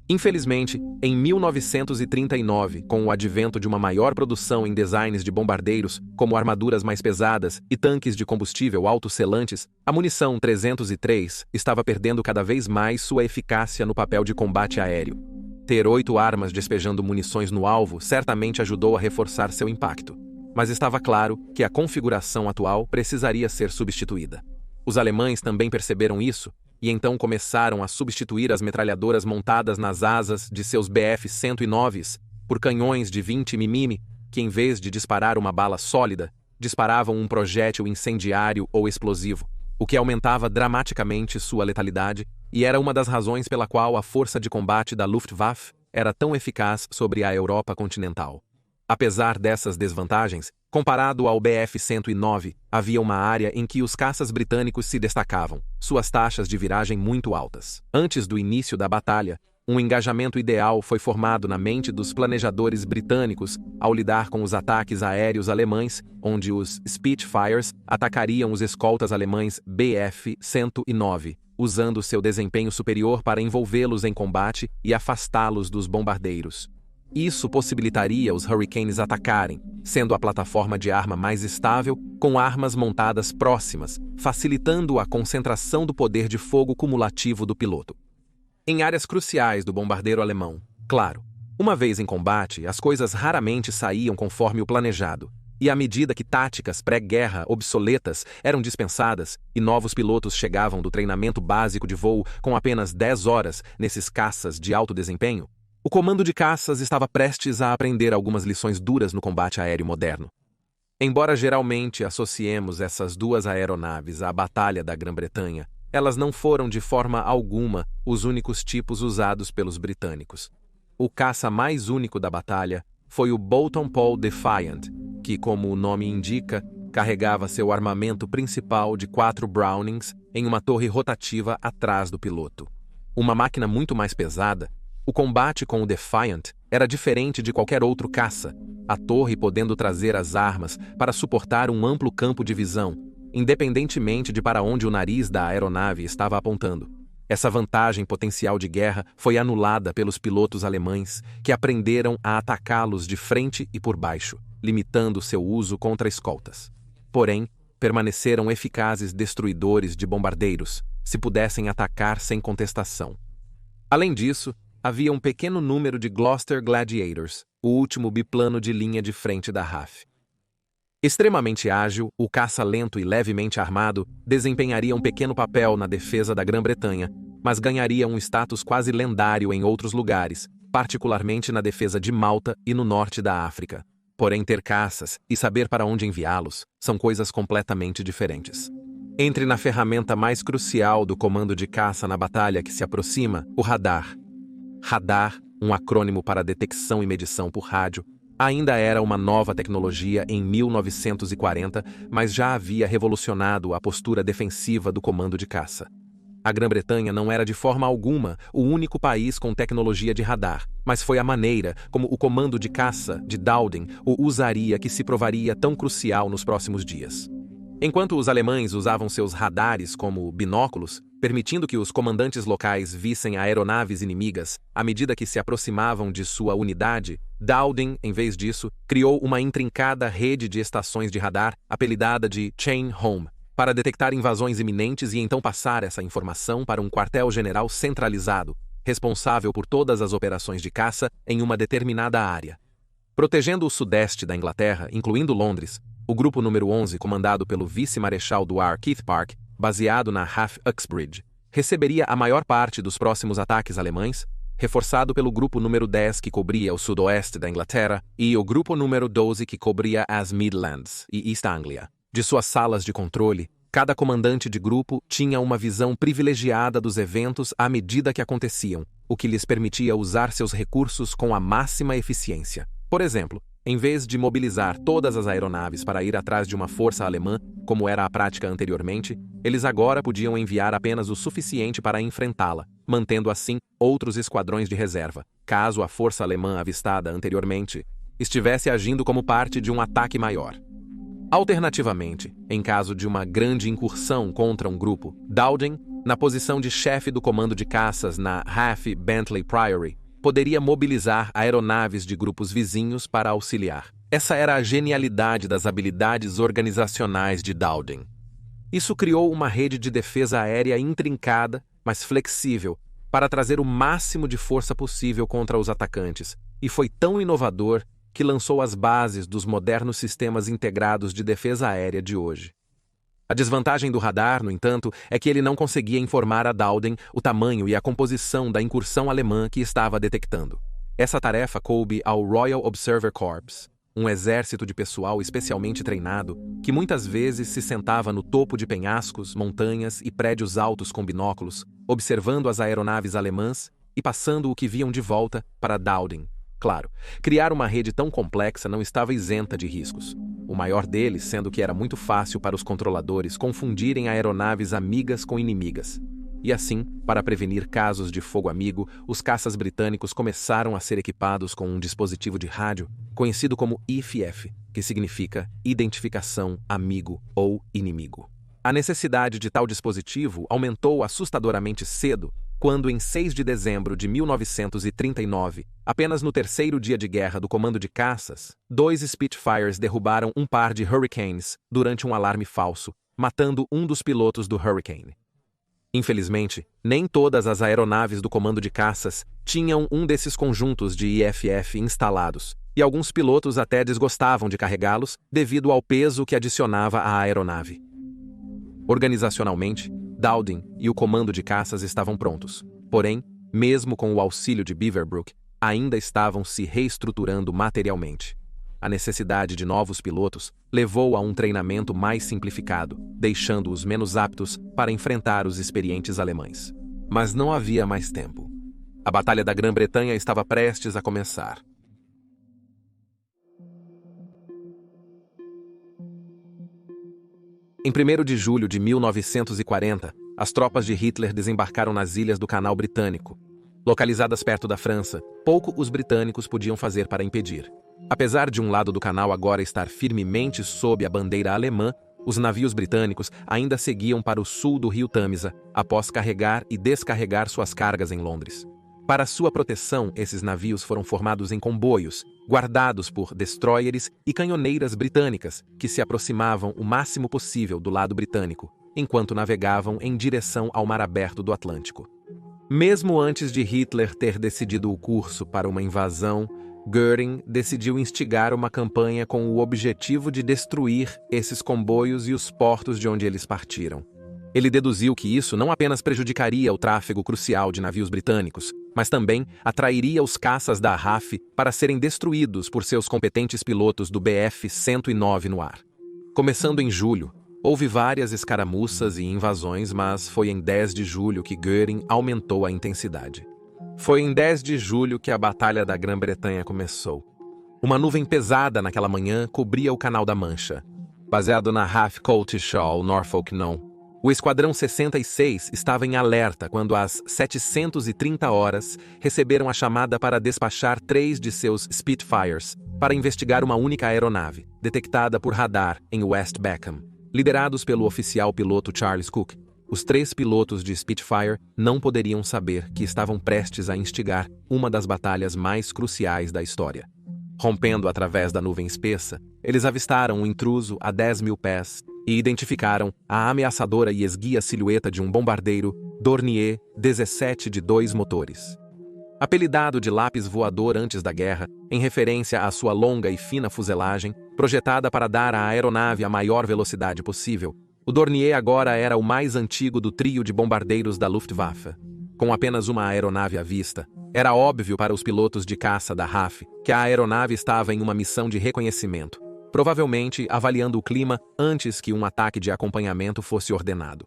S1: Infelizmente, em 1939, com o advento de uma maior produção em designs de bombardeiros, como armaduras mais pesadas e tanques de combustível autosselantes, a munição 303 estava perdendo cada vez mais sua eficácia no papel de combate aéreo. Ter 8 armas despejando munições no alvo certamente ajudou a reforçar seu impacto, mas estava claro que a configuração atual precisaria ser substituída. Os alemães também perceberam isso, e então começaram a substituir as metralhadoras montadas nas asas de seus Bf-109s por canhões de 20 mm, que em vez de disparar uma bala sólida, disparavam um projétil incendiário ou explosivo, o que aumentava dramaticamente sua letalidade e era uma das razões pela qual a força de combate da Luftwaffe era tão eficaz sobre a Europa continental. Apesar dessas desvantagens, comparado ao Bf-109, havia uma área em que os caças britânicos se destacavam, suas taxas de viragem muito altas. Antes do início da batalha, um engajamento ideal foi formado na mente dos planejadores britânicos ao lidar com os ataques aéreos alemães, onde os Spitfires atacariam os escoltas alemães Bf-109, usando seu desempenho superior para envolvê-los em combate e afastá-los dos bombardeiros. Isso possibilitaria os Hurricanes atacarem, sendo a plataforma de arma mais estável, com armas montadas próximas, facilitando a concentração do poder de fogo cumulativo do piloto. Em áreas cruciais do bombardeiro alemão, claro, uma vez em combate, as coisas raramente saíam conforme o planejado, e à medida que táticas pré-guerra obsoletas eram dispensadas e novos pilotos chegavam do treinamento básico de voo com apenas 10 horas nesses caças de alto desempenho, o comando de caças estava prestes a aprender algumas lições duras no combate aéreo moderno. Embora geralmente associemos essas duas aeronaves à Batalha da Grã-Bretanha, elas não foram de forma alguma os únicos tipos usados pelos britânicos. O caça mais único da batalha foi o Bolton Paul Defiant, que, como o nome indica, carregava seu armamento principal de 4 Brownings em uma torre rotativa atrás do piloto. Uma máquina muito mais pesada, o combate com o Defiant era diferente de qualquer outro caça, a torre podendo trazer as armas para suportar um amplo campo de visão, independentemente de para onde o nariz da aeronave estava apontando. Essa vantagem potencial de guerra foi anulada pelos pilotos alemães, que aprenderam a atacá-los de frente e por baixo, limitando seu uso contra escoltas. Porém, permaneceram eficazes destruidores de bombardeiros, se pudessem atacar sem contestação. Além disso, havia um pequeno número de Gloucester Gladiators, o último biplano de linha de frente da RAF. Extremamente ágil, o caça lento e levemente armado desempenharia um pequeno papel na defesa da Grã-Bretanha, mas ganharia um status quase lendário em outros lugares, particularmente na defesa de Malta e no norte da África. Porém, ter caças e saber para onde enviá-los são coisas completamente diferentes. Entre na ferramenta mais crucial do comando de caça na batalha que se aproxima, o radar. Radar, um acrônimo para detecção e medição por rádio, ainda era uma nova tecnologia em 1940, mas já havia revolucionado a postura defensiva do comando de caça. A Grã-Bretanha não era de forma alguma o único país com tecnologia de radar, mas foi a maneira como o comando de caça de Dowding o usaria que se provaria tão crucial nos próximos dias. Enquanto os alemães usavam seus radares como binóculos, permitindo que os comandantes locais vissem aeronaves inimigas à medida que se aproximavam de sua unidade, Dowding, em vez disso, criou uma intrincada rede de estações de radar, apelidada de Chain Home, para detectar invasões iminentes e então passar essa informação para um quartel-general centralizado, responsável por todas as operações de caça em uma determinada área. Protegendo o sudeste da Inglaterra, incluindo Londres, o grupo número 11, comandado pelo vice-marechal do ar Keith Park, baseado na RAF Uxbridge, receberia a maior parte dos próximos ataques alemães, reforçado pelo grupo número 10 que cobria o sudoeste da Inglaterra e o grupo número 12 que cobria as Midlands e East Anglia. De suas salas de controle, cada comandante de grupo tinha uma visão privilegiada dos eventos à medida que aconteciam, o que lhes permitia usar seus recursos com a máxima eficiência. Por exemplo, em vez de mobilizar todas as aeronaves para ir atrás de uma força alemã, como era a prática anteriormente, eles agora podiam enviar apenas o suficiente para enfrentá-la, mantendo assim outros esquadrões de reserva, caso a força alemã avistada anteriormente estivesse agindo como parte de um ataque maior. Alternativamente, em caso de uma grande incursão contra um grupo, Dowding, na posição de chefe do comando de caças na RAF Bentley Priory, poderia mobilizar aeronaves de grupos vizinhos para auxiliar. Essa era a genialidade das habilidades organizacionais de Dowding. Isso criou uma rede de defesa aérea intrincada, mas flexível, para trazer o máximo de força possível contra os atacantes, e foi tão inovador que lançou as bases dos modernos sistemas integrados de defesa aérea de hoje. A desvantagem do radar, no entanto, é que ele não conseguia informar a Dowden o tamanho e a composição da incursão alemã que estava detectando. Essa tarefa coube ao Royal Observer Corps, um exército de pessoal especialmente treinado que muitas vezes se sentava no topo de penhascos, montanhas e prédios altos com binóculos, observando as aeronaves alemãs e passando o que viam de volta para Dowden. Claro, criar uma rede tão complexa não estava isenta de riscos. O maior deles sendo que era muito fácil para os controladores confundirem aeronaves amigas com inimigas. E assim, para prevenir casos de fogo amigo, os caças britânicos começaram a ser equipados com um dispositivo de rádio conhecido como IFF, que significa Identificação Amigo ou Inimigo. A necessidade de tal dispositivo aumentou assustadoramente cedo, quando em 6 de dezembro de 1939, apenas no terceiro dia de guerra do comando de caças, 2 Spitfires derrubaram um par de Hurricanes durante um alarme falso, matando um dos pilotos do Hurricane. Infelizmente, nem todas as aeronaves do comando de caças tinham um desses conjuntos de IFF instalados, e alguns pilotos até desgostavam de carregá-los devido ao peso que adicionava à aeronave. Organizacionalmente, Dowden e o comando de caças estavam prontos. Porém, mesmo com o auxílio de Beaverbrook, ainda estavam se reestruturando materialmente. A necessidade de novos pilotos levou a um treinamento mais simplificado, deixando-os menos aptos para enfrentar os experientes alemães. Mas não havia mais tempo. A Batalha da Grã-Bretanha estava prestes a começar. Em 1º de julho de 1940, as tropas de Hitler desembarcaram nas ilhas do Canal Britânico. Localizadas perto da França, pouco os britânicos podiam fazer para impedir. Apesar de um lado do canal agora estar firmemente sob a bandeira alemã, os navios britânicos ainda seguiam para o sul do rio Tâmisa, após carregar e descarregar suas cargas em Londres. Para sua proteção, esses navios foram formados em comboios, guardados por destroyers e canhoneiras britânicas, que se aproximavam o máximo possível do lado britânico, enquanto navegavam em direção ao mar aberto do Atlântico. Mesmo antes de Hitler ter decidido o curso para uma invasão, Göring decidiu instigar uma campanha com o objetivo de destruir esses comboios e os portos de onde eles partiram. Ele deduziu que isso não apenas prejudicaria o tráfego crucial de navios britânicos, mas também atrairia os caças da RAF para serem destruídos por seus competentes pilotos do Bf-109 no ar. Começando em julho, houve várias escaramuças e invasões, mas foi em 10 de julho que Göring aumentou a intensidade. Foi em 10 de julho que a Batalha da Grã-Bretanha começou. Uma nuvem pesada naquela manhã cobria o Canal da Mancha. Baseado na RAF Coltishall, Norfolk não. O Esquadrão 66 estava em alerta quando às 7h30 receberam a chamada para despachar 3 de seus Spitfires para investigar uma única aeronave, detectada por radar em West Beckham. Liderados pelo oficial piloto Charles Cook, os 3 pilotos de Spitfire não poderiam saber que estavam prestes a instigar uma das batalhas mais cruciais da história. Rompendo através da nuvem espessa, eles avistaram um intruso a 10.000 pés e identificaram a ameaçadora e esguia silhueta de um bombardeiro Dornier 17 de 2 motores. Apelidado de lápis voador antes da guerra, em referência à sua longa e fina fuselagem, projetada para dar à aeronave a maior velocidade possível, o Dornier agora era o mais antigo do trio de bombardeiros da Luftwaffe. Com apenas uma aeronave à vista, era óbvio para os pilotos de caça da RAF que a aeronave estava em uma missão de reconhecimento, provavelmente avaliando o clima antes que um ataque de acompanhamento fosse ordenado.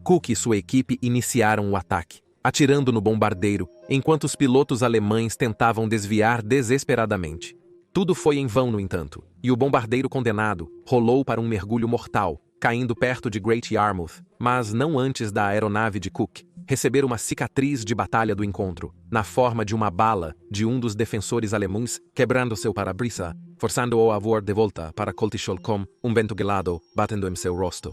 S1: Cook e sua equipe iniciaram o ataque, atirando no bombardeiro, enquanto os pilotos alemães tentavam desviar desesperadamente. Tudo foi em vão, no entanto, e o bombardeiro condenado rolou para um mergulho mortal, caindo perto de Great Yarmouth, mas não antes da aeronave de Cook receber uma cicatriz de batalha do encontro, na forma de uma bala de um dos defensores alemães, quebrando seu para-brisa, forçando-o a voar de volta para Coltishall com um vento gelado batendo em seu rosto.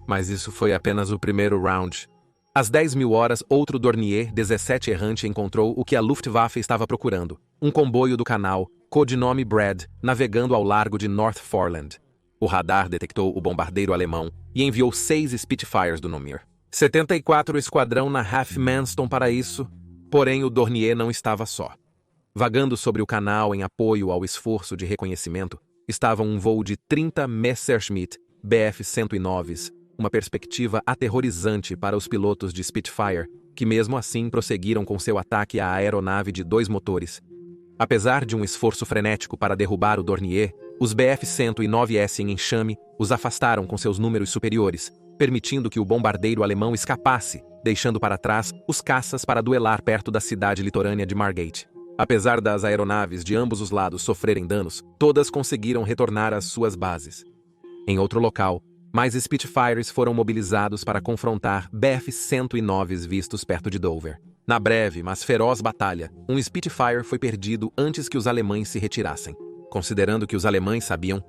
S1: Mas isso foi apenas o primeiro round. Às 10.000 outro Dornier 17 errante encontrou o que a Luftwaffe estava procurando, um comboio do canal, codinome Brad, navegando ao largo de North Foreland. O radar detectou o bombardeiro alemão e enviou 6 Spitfires do Nomir. 74 esquadrão na RAF Manston para isso, porém o Dornier não estava só. Vagando sobre o canal em apoio ao esforço de reconhecimento, estava um voo de 30 Messerschmitt BF-109s, uma perspectiva aterrorizante para os pilotos de Spitfire, que mesmo assim prosseguiram com seu ataque à aeronave de 2 motores. Apesar de um esforço frenético para derrubar o Dornier, os BF-109s em enxame os afastaram com seus números superiores, permitindo que o bombardeiro alemão escapasse, deixando para trás os caças para duelar perto da cidade litorânea de Margate. Apesar das aeronaves de ambos os lados sofrerem danos, todas conseguiram retornar às suas bases. Em outro local, mais Spitfires foram mobilizados para confrontar BF-109s vistos perto de Dover. Na breve, mas feroz batalha, um Spitfire foi perdido antes que os alemães se retirassem. Considerando que os alemães sabiam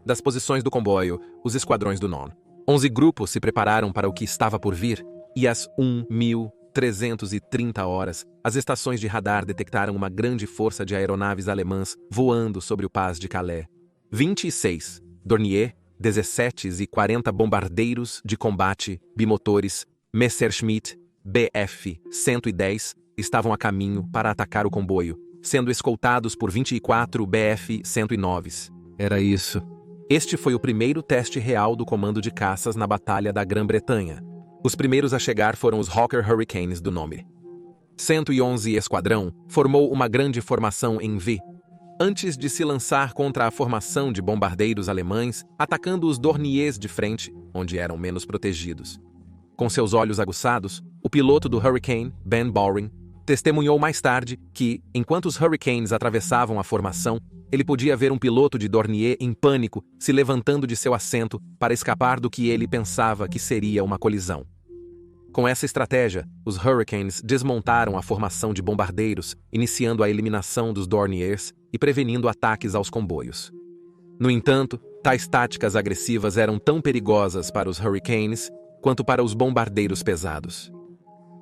S1: das posições do comboio, os esquadrões do NON. 11 grupos se prepararam para o que estava por vir, e às 1330 horas, as estações de radar detectaram uma grande força de aeronaves alemãs voando sobre o Pas de Calais. 26 Dornier, 17 e 40 bombardeiros de combate bimotores Messerschmitt BF-110 estavam a caminho para atacar o comboio, sendo escoltados por 24 BF-109s. Era isso. Este foi o primeiro teste real do comando de caças na Batalha da Grã-Bretanha. Os primeiros a chegar foram os Hawker Hurricanes do nome. 111 Esquadrão formou uma grande formação em V, antes de se lançar contra a formação de bombardeiros alemães, atacando os Dorniers de frente, onde eram menos protegidos. Com seus olhos aguçados, o piloto do Hurricane, Ben Bowring, testemunhou mais tarde que, enquanto os Hurricanes atravessavam a formação, ele podia ver um piloto de Dornier em pânico se levantando de seu assento para escapar do que ele pensava que seria uma colisão. Com essa estratégia, os Hurricanes desmontaram a formação de bombardeiros, iniciando a eliminação dos Dorniers e prevenindo ataques aos comboios. No entanto, tais táticas agressivas eram tão perigosas para os Hurricanes quanto para os bombardeiros pesados.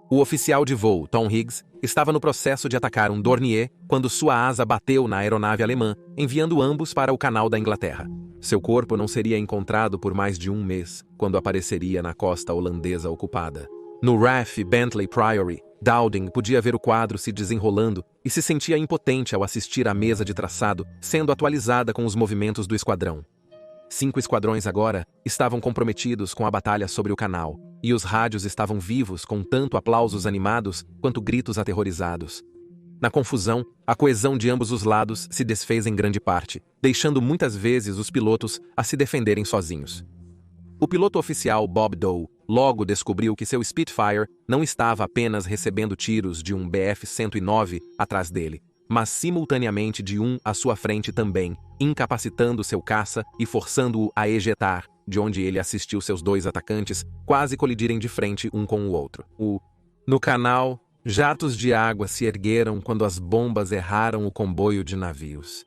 S1: O oficial de voo, Tom Higgs, estava no processo de atacar um Dornier quando sua asa bateu na aeronave alemã, enviando ambos para o Canal da Inglaterra. Seu corpo não seria encontrado por mais de um mês, quando apareceria na costa holandesa ocupada. No RAF Bentley Priory, Dowding podia ver o quadro se desenrolando e se sentia impotente ao assistir à mesa de traçado sendo atualizada com os movimentos do esquadrão. 5 esquadrões agora estavam comprometidos com a batalha sobre o canal, e os rádios estavam vivos com tanto aplausos animados quanto gritos aterrorizados. Na confusão, a coesão de ambos os lados se desfez em grande parte, deixando muitas vezes os pilotos a se defenderem sozinhos. O piloto oficial Bob Doe logo descobriu que seu Spitfire não estava apenas recebendo tiros de um BF-109 atrás dele, mas simultaneamente de um à sua frente também, incapacitando seu caça e forçando-o a ejetar, de onde ele assistiu seus 2 atacantes quase colidirem de frente um com o outro. No canal, jatos de água se ergueram quando as bombas erraram o comboio de navios.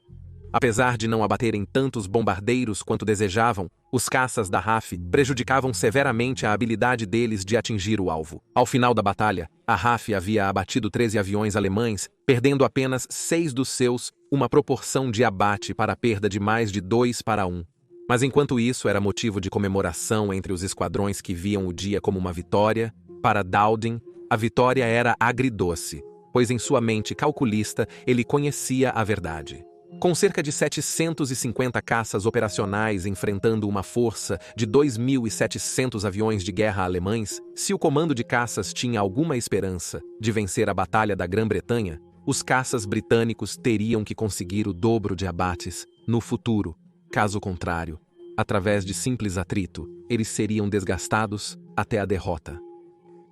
S1: Apesar de não abaterem tantos bombardeiros quanto desejavam, os caças da RAF prejudicavam severamente a habilidade deles de atingir o alvo. Ao final da batalha, a RAF havia abatido 13 aviões alemães, perdendo apenas 6 dos seus, uma proporção de abate para a perda de mais de 2 para 1. Mas enquanto isso era motivo de comemoração entre os esquadrões que viam o dia como uma vitória, para Dowding, a vitória era agridoce, pois em sua mente calculista ele conhecia a verdade. Com cerca de 750 caças operacionais enfrentando uma força de 2.700 aviões de guerra alemães, se o comando de caças tinha alguma esperança de vencer a Batalha da Grã-Bretanha, os caças britânicos teriam que conseguir o dobro de abates no futuro. Caso contrário, através de simples atrito, eles seriam desgastados até a derrota.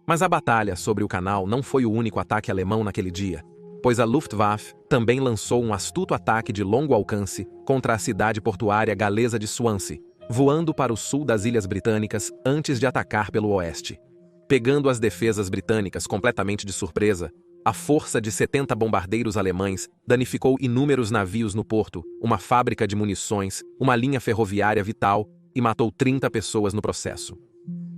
S1: Mas a batalha sobre o canal não foi o único ataque alemão naquele dia, pois a Luftwaffe também lançou um astuto ataque de longo alcance contra a cidade portuária galesa de Swansea, voando para o sul das Ilhas Britânicas antes de atacar pelo oeste. Pegando as defesas britânicas completamente de surpresa, a força de 70 bombardeiros alemães danificou inúmeros navios no porto, uma fábrica de munições, uma linha ferroviária vital e matou 30 pessoas no processo.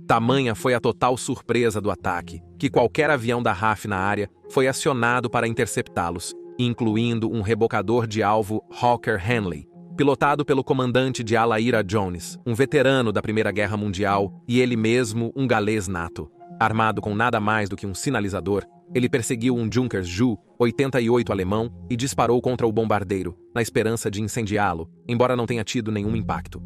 S1: Tamanha foi a total surpresa do ataque, que qualquer avião da RAF na área foi acionado para interceptá-los, incluindo um rebocador de alvo Hawker Henley, pilotado pelo comandante de ala Ira Jones, um veterano da Primeira Guerra Mundial e ele mesmo um galês nato. Armado com nada mais do que um sinalizador, ele perseguiu um Junkers Ju 88 alemão e disparou contra o bombardeiro, na esperança de incendiá-lo, embora não tenha tido nenhum impacto.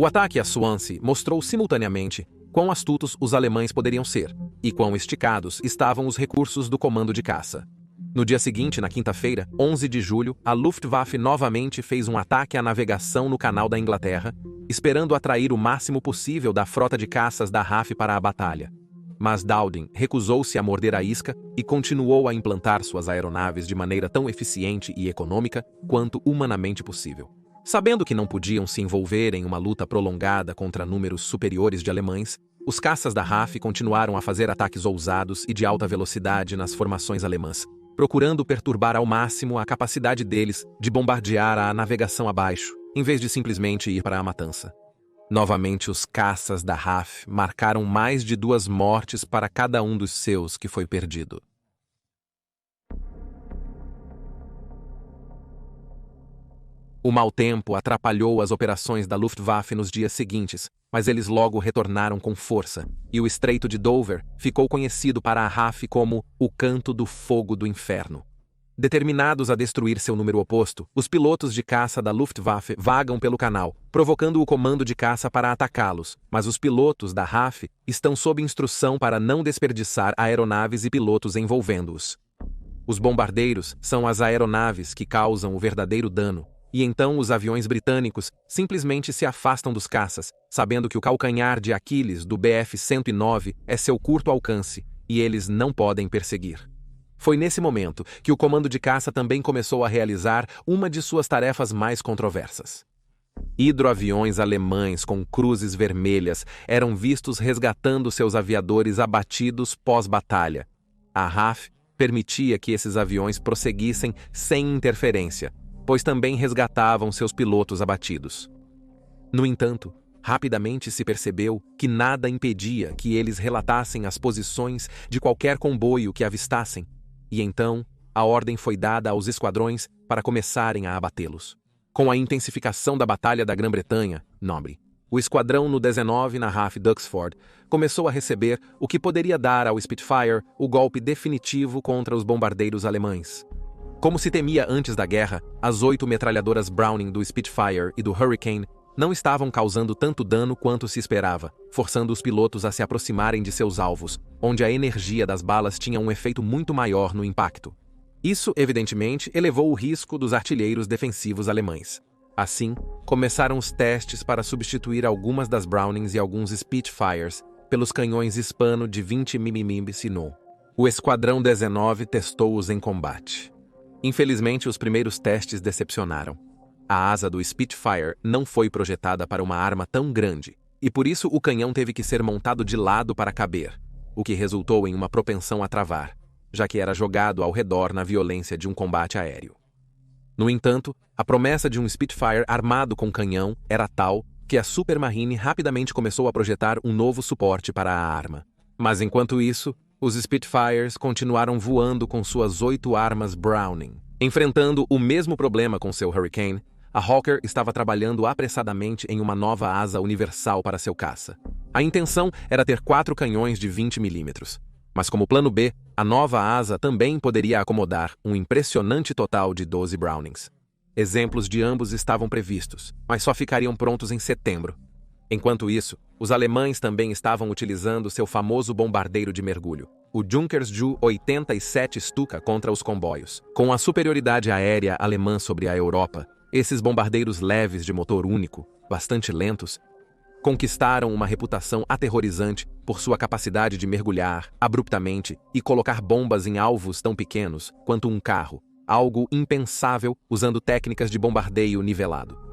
S1: O ataque a Swansea mostrou simultaneamente quão astutos os alemães poderiam ser e quão esticados estavam os recursos do comando de caça. No dia seguinte, na quinta-feira, 11 de julho, a Luftwaffe novamente fez um ataque à navegação no Canal da Inglaterra, esperando atrair o máximo possível da frota de caças da RAF para a batalha. Mas Dowding recusou-se a morder a isca e continuou a implantar suas aeronaves de maneira tão eficiente e econômica quanto humanamente possível. Sabendo que não podiam se envolver em uma luta prolongada contra números superiores de alemães, os caças da RAF continuaram a fazer ataques ousados e de alta velocidade nas formações alemãs, procurando perturbar ao máximo a capacidade deles de bombardear a navegação abaixo, em vez de simplesmente ir para a matança. Novamente, os caças da RAF marcaram mais de 2 mortes para cada um dos seus que foi perdido. O mau tempo atrapalhou as operações da Luftwaffe nos dias seguintes, mas eles logo retornaram com força, e o Estreito de Dover ficou conhecido para a RAF como o Canto do Fogo do Inferno. Determinados a destruir seu número oposto, os pilotos de caça da Luftwaffe vagam pelo canal, provocando o comando de caça para atacá-los, mas os pilotos da RAF estão sob instrução para não desperdiçar aeronaves e pilotos envolvendo-os. Os bombardeiros são as aeronaves que causam o verdadeiro dano, e então os aviões britânicos simplesmente se afastam dos caças, sabendo que o calcanhar de Aquiles do Bf-109 é seu curto alcance, e eles não podem perseguir. Foi nesse momento que o comando de caça também começou a realizar uma de suas tarefas mais controversas. Hidroaviões alemães com cruzes vermelhas eram vistos resgatando seus aviadores abatidos pós-batalha. A RAF permitia que esses aviões prosseguissem sem interferência, pois também resgatavam seus pilotos abatidos. No entanto, rapidamente se percebeu que nada impedia que eles relatassem as posições de qualquer comboio que avistassem, e então a ordem foi dada aos esquadrões para começarem a abatê-los. Com a intensificação da Batalha da Grã-Bretanha, Nobre, o esquadrão no 19 na RAF Duxford começou a receber o que poderia dar ao Spitfire o golpe definitivo contra os bombardeiros alemães. Como se temia antes da guerra, as 8 metralhadoras Browning do Spitfire e do Hurricane não estavam causando tanto dano quanto se esperava, forçando os pilotos a se aproximarem de seus alvos, onde a energia das balas tinha um efeito muito maior no impacto. Isso, evidentemente, elevou o risco dos artilheiros defensivos alemães. Assim, começaram os testes para substituir algumas das Brownings e alguns Spitfires pelos canhões hispano de 20 mm Sino. O Esquadrão 19 testou-os em combate. Infelizmente, os primeiros testes decepcionaram. A asa do Spitfire não foi projetada para uma arma tão grande, e por isso o canhão teve que ser montado de lado para caber, o que resultou em uma propensão a travar, já que era jogado ao redor na violência de um combate aéreo. No entanto, a promessa de um Spitfire armado com canhão era tal que a Supermarine rapidamente começou a projetar um novo suporte para a arma. Mas enquanto isso, os Spitfires continuaram voando com suas 8 armas Browning. Enfrentando o mesmo problema com seu Hurricane, a Hawker estava trabalhando apressadamente em uma nova asa universal para seu caça. A intenção era ter 4 canhões de 20 mm. Mas como plano B, a nova asa também poderia acomodar um impressionante total de 12 Brownings. Exemplos de ambos estavam previstos, mas só ficariam prontos em setembro. Enquanto isso, os alemães também estavam utilizando seu famoso bombardeiro de mergulho, o Junkers Ju-87 Stuka contra os comboios. Com a superioridade aérea alemã sobre a Europa, esses bombardeiros leves de motor único, bastante lentos, conquistaram uma reputação aterrorizante por sua capacidade de mergulhar abruptamente e colocar bombas em alvos tão pequenos quanto um carro, algo impensável usando técnicas de bombardeio nivelado.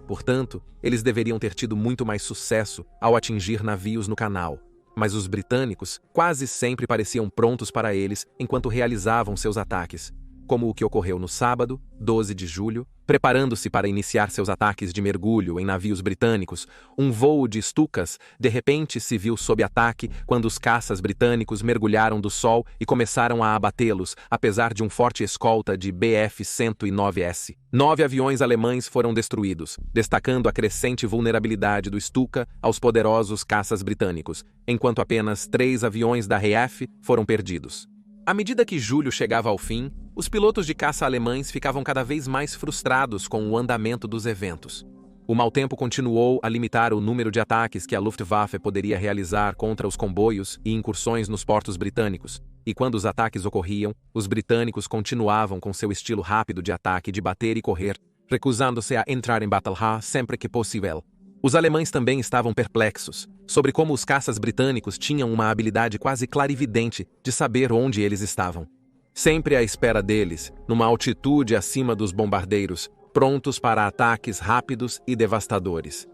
S1: Portanto, eles deveriam ter tido muito mais sucesso ao atingir navios no canal, mas os britânicos quase sempre pareciam prontos para eles enquanto realizavam seus ataques, como o que ocorreu no sábado, 12 de julho, preparando-se para iniciar seus ataques de mergulho em navios britânicos. Um voo de Stukas de repente se viu sob ataque quando os caças britânicos mergulharam do sol e começaram a abatê-los, apesar de um forte escolta de Bf-109S. 9 aviões alemães foram destruídos, destacando a crescente vulnerabilidade do Stuka aos poderosos caças britânicos, enquanto apenas 3 aviões da RAF foram perdidos. À medida que julho chegava ao fim, os pilotos de caça alemães ficavam cada vez mais frustrados com o andamento dos eventos. O mau tempo continuou a limitar o número de ataques que a Luftwaffe poderia realizar contra os comboios e incursões nos portos britânicos, e quando os ataques ocorriam, os britânicos continuavam com seu estilo rápido de ataque de bater e correr, recusando-se a entrar em batalha sempre que possível. Os alemães também estavam perplexos sobre como os caças britânicos tinham uma habilidade quase clarividente de saber onde eles estavam. Sempre à espera deles, numa altitude acima dos bombardeiros, prontos para ataques rápidos e devastadores.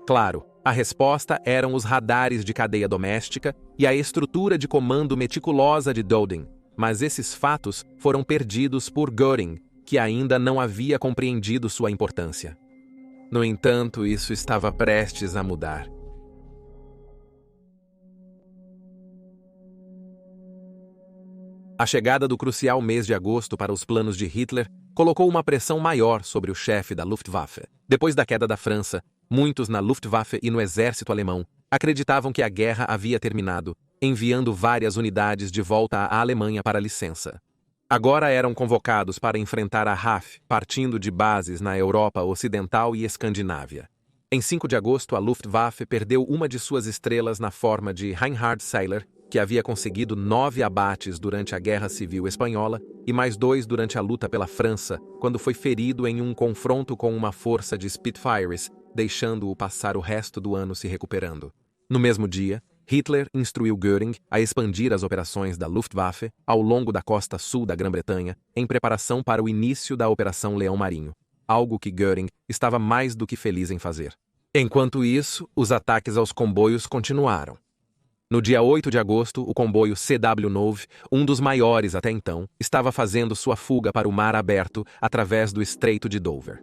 S1: Claro, a resposta eram os radares de cadeia doméstica e a estrutura de comando meticulosa de Döding, mas esses fatos foram perdidos por Göring, que ainda não havia compreendido sua importância. No entanto, isso estava prestes a mudar. A chegada do crucial mês de agosto para os planos de Hitler colocou uma pressão maior sobre o chefe da Luftwaffe. Depois da queda da França, muitos na Luftwaffe e no exército alemão acreditavam que a guerra havia terminado, enviando várias unidades de volta à Alemanha para licença. Agora eram convocados para enfrentar a RAF, partindo de bases na Europa Ocidental e Escandinávia. Em 5 de agosto, a Luftwaffe perdeu uma de suas estrelas na forma de Reinhard Seyler, que havia conseguido 9 abates durante a Guerra Civil Espanhola e mais 2 durante a luta pela França, quando foi ferido em um confronto com uma força de Spitfires, deixando-o passar o resto do ano se recuperando. No mesmo dia, Hitler instruiu Göring a expandir as operações da Luftwaffe ao longo da costa sul da Grã-Bretanha, em preparação para o início da Operação Leão Marinho, algo que Göring estava mais do que feliz em fazer. Enquanto isso, os ataques aos comboios continuaram. No dia 8 de agosto, o comboio CW-9, um dos maiores até então, estava fazendo sua fuga para o mar aberto através do Estreito de Dover.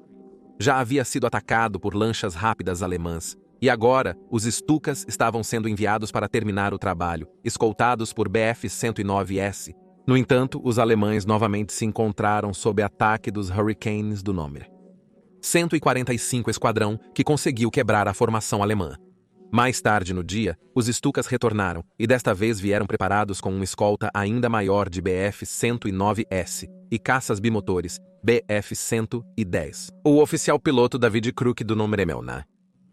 S1: Já havia sido atacado por lanchas rápidas alemãs, e agora os Stukas estavam sendo enviados para terminar o trabalho, escoltados por Bf-109S. No entanto, os alemães novamente se encontraram sob ataque dos Hurricanes do Número 145 Esquadrão, que conseguiu quebrar a formação alemã. Mais tarde no dia, os Stukas retornaram, e desta vez vieram preparados com uma escolta ainda maior de Bf-109S e caças bimotores Bf-110. O oficial piloto David Crook do Número